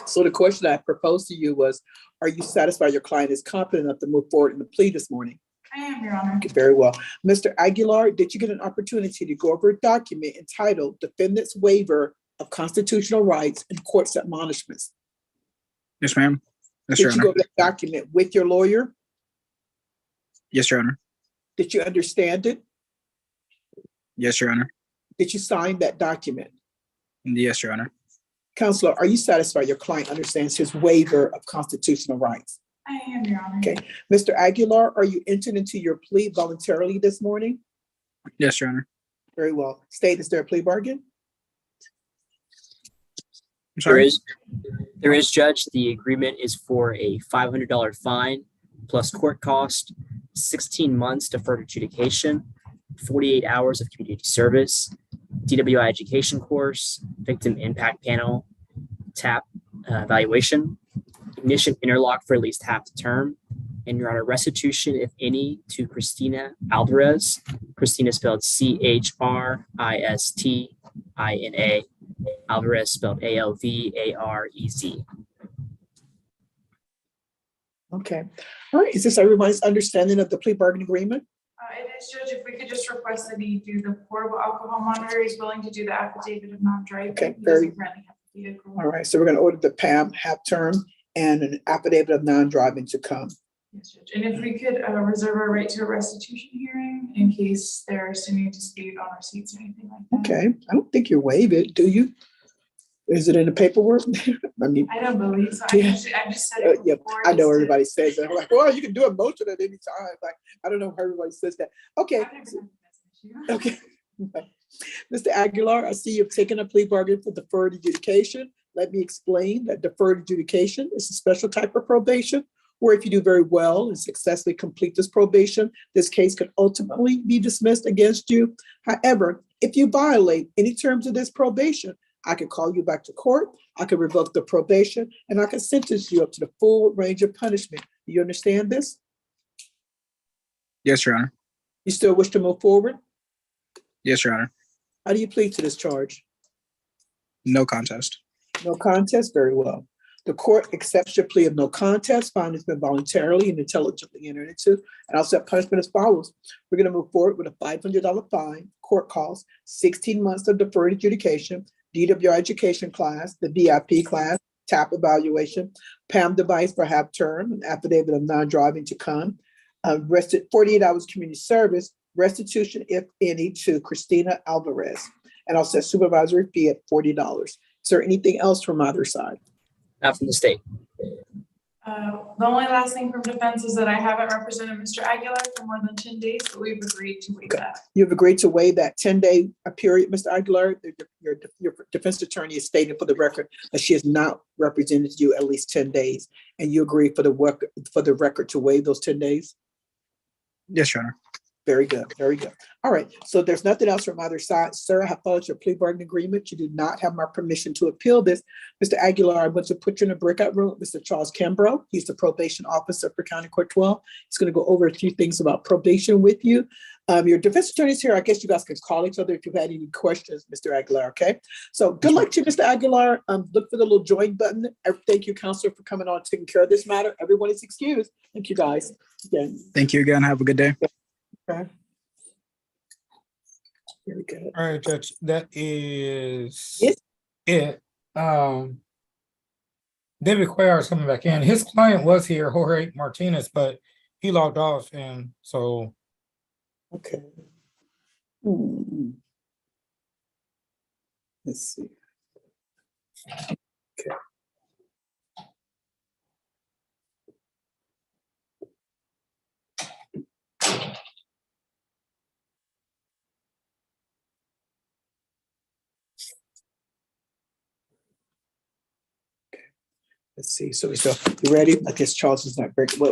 So the question I proposed to you was, are you satisfied your client is competent enough to move forward in the plea this morning? I am, Your Honor. Okay, very well. Mr. Aguilar, did you get an opportunity to go over a document entitled Defendant's Waiver of Constitutional Rights and Court's Admonishments? Yes, ma'am. Yes, Your Did you Honor. go over that document with your lawyer? Yes, Your Honor. Did you understand it? Yes, Your Honor. Did you sign that document? Yes, Your Honor. Counselor, are you satisfied your client understands his waiver of constitutional rights? I am, Your Honor. Okay. Mr. Aguilar, are you entered into your plea voluntarily this morning? Yes, Your Honor. Very well. State, is there a plea bargain? I'm sorry. There is, Judge. The agreement is for a $500 fine plus court cost, 16 months deferred adjudication, 48 hours of community service, DWI education course, victim impact panel, TAP evaluation, ignition interlock for at least half the term, and Your Honor, restitution, if any, to Christina Alvarez. Christina spelled Christina, Alvarez spelled Alvarez. Okay. All right. Is this everybody's understanding of the plea bargain agreement? It is, Judge, if we could just request that he do the portable alcohol monitor. He's willing to do the affidavit of non-driving. Okay, He very- doesn't currently have a vehicle. All right. So we're going to order the PAM half term and an affidavit of non-driving to come. Yes, Judge. And if we could reserve our right to a restitution hearing in case there's any dispute on receipts or anything like that. Okay. I don't think you waive it, do you? Is it in the paperwork? I mean, I don't believe so. Yeah. I just said it yeah, before. I know just to- everybody says that. I'm like, well, you can do a motion at any time. Like, I don't know how everybody says that. Okay. I've never had this issue. Okay. Mr. Aguilar, I see you've taken a plea bargain for deferred adjudication. Let me explain that deferred adjudication is a special type of probation where if you do very well and successfully complete this probation, this case could ultimately be dismissed against you. However, if you violate any terms of this probation, I could call you back to court, I could revoke the probation, and I could sentence you up to the full range of punishment. Do you understand this? Yes, Your Honor. You still wish to move forward? Yes, Your Honor. How do you plead to this charge? No contest. No contest, very well. The court accepts your plea of no contest, finding it's been voluntarily and intelligently entered into, and I'll set punishment as follows. We're going to move forward with a $500 fine, court costs, 16 months of deferred adjudication, DWI education class, the VIP class, TAP evaluation, PAM device for half term, an affidavit of non-driving to come, 48 hours community service, restitution, if any, to Christina Alvarez, and I'll set supervisory fee at $40. Is there anything else from either side? Not from the state. The only last thing from defense is that I haven't represented Mr. Aguilar for more than 10 days, but we've agreed to waive that. You've agreed to waive that 10-day period, Mr. Aguilar. Your defense attorney is stating for the record that she has not represented you at least 10 days, and you agree for the record to waive those 10 days? Yes, Your Honor. Very good, very good. All right, so there's nothing else from either side. Sir, I have followed your plea bargaining agreement. You do not have my permission to appeal this. Mr. Aguilar, I'm going to put you in a breakout room with Mr. Charles Kimbrough. He's the probation officer for County Court 12. He's going to go over a few things about probation with you. Your defense attorney's here. I guess you guys can call each other if you've had any questions, Mr. Aguilar, okay? So good luck to you, Mr. Aguilar. Look for the little join button. Thank you, counselor, for coming on, taking care of this matter. Everyone is excused. Thank you, guys. Again. Thank you again. Have a good day. Okay. Very good. All right, Judge, that is Yes. it. David Cuellar coming back in. His client was here, Jorge Martinez, but he logged off, and so. Okay. Let's see. Okay. Let's see. So you ready? I guess Charles is not breaking. Well,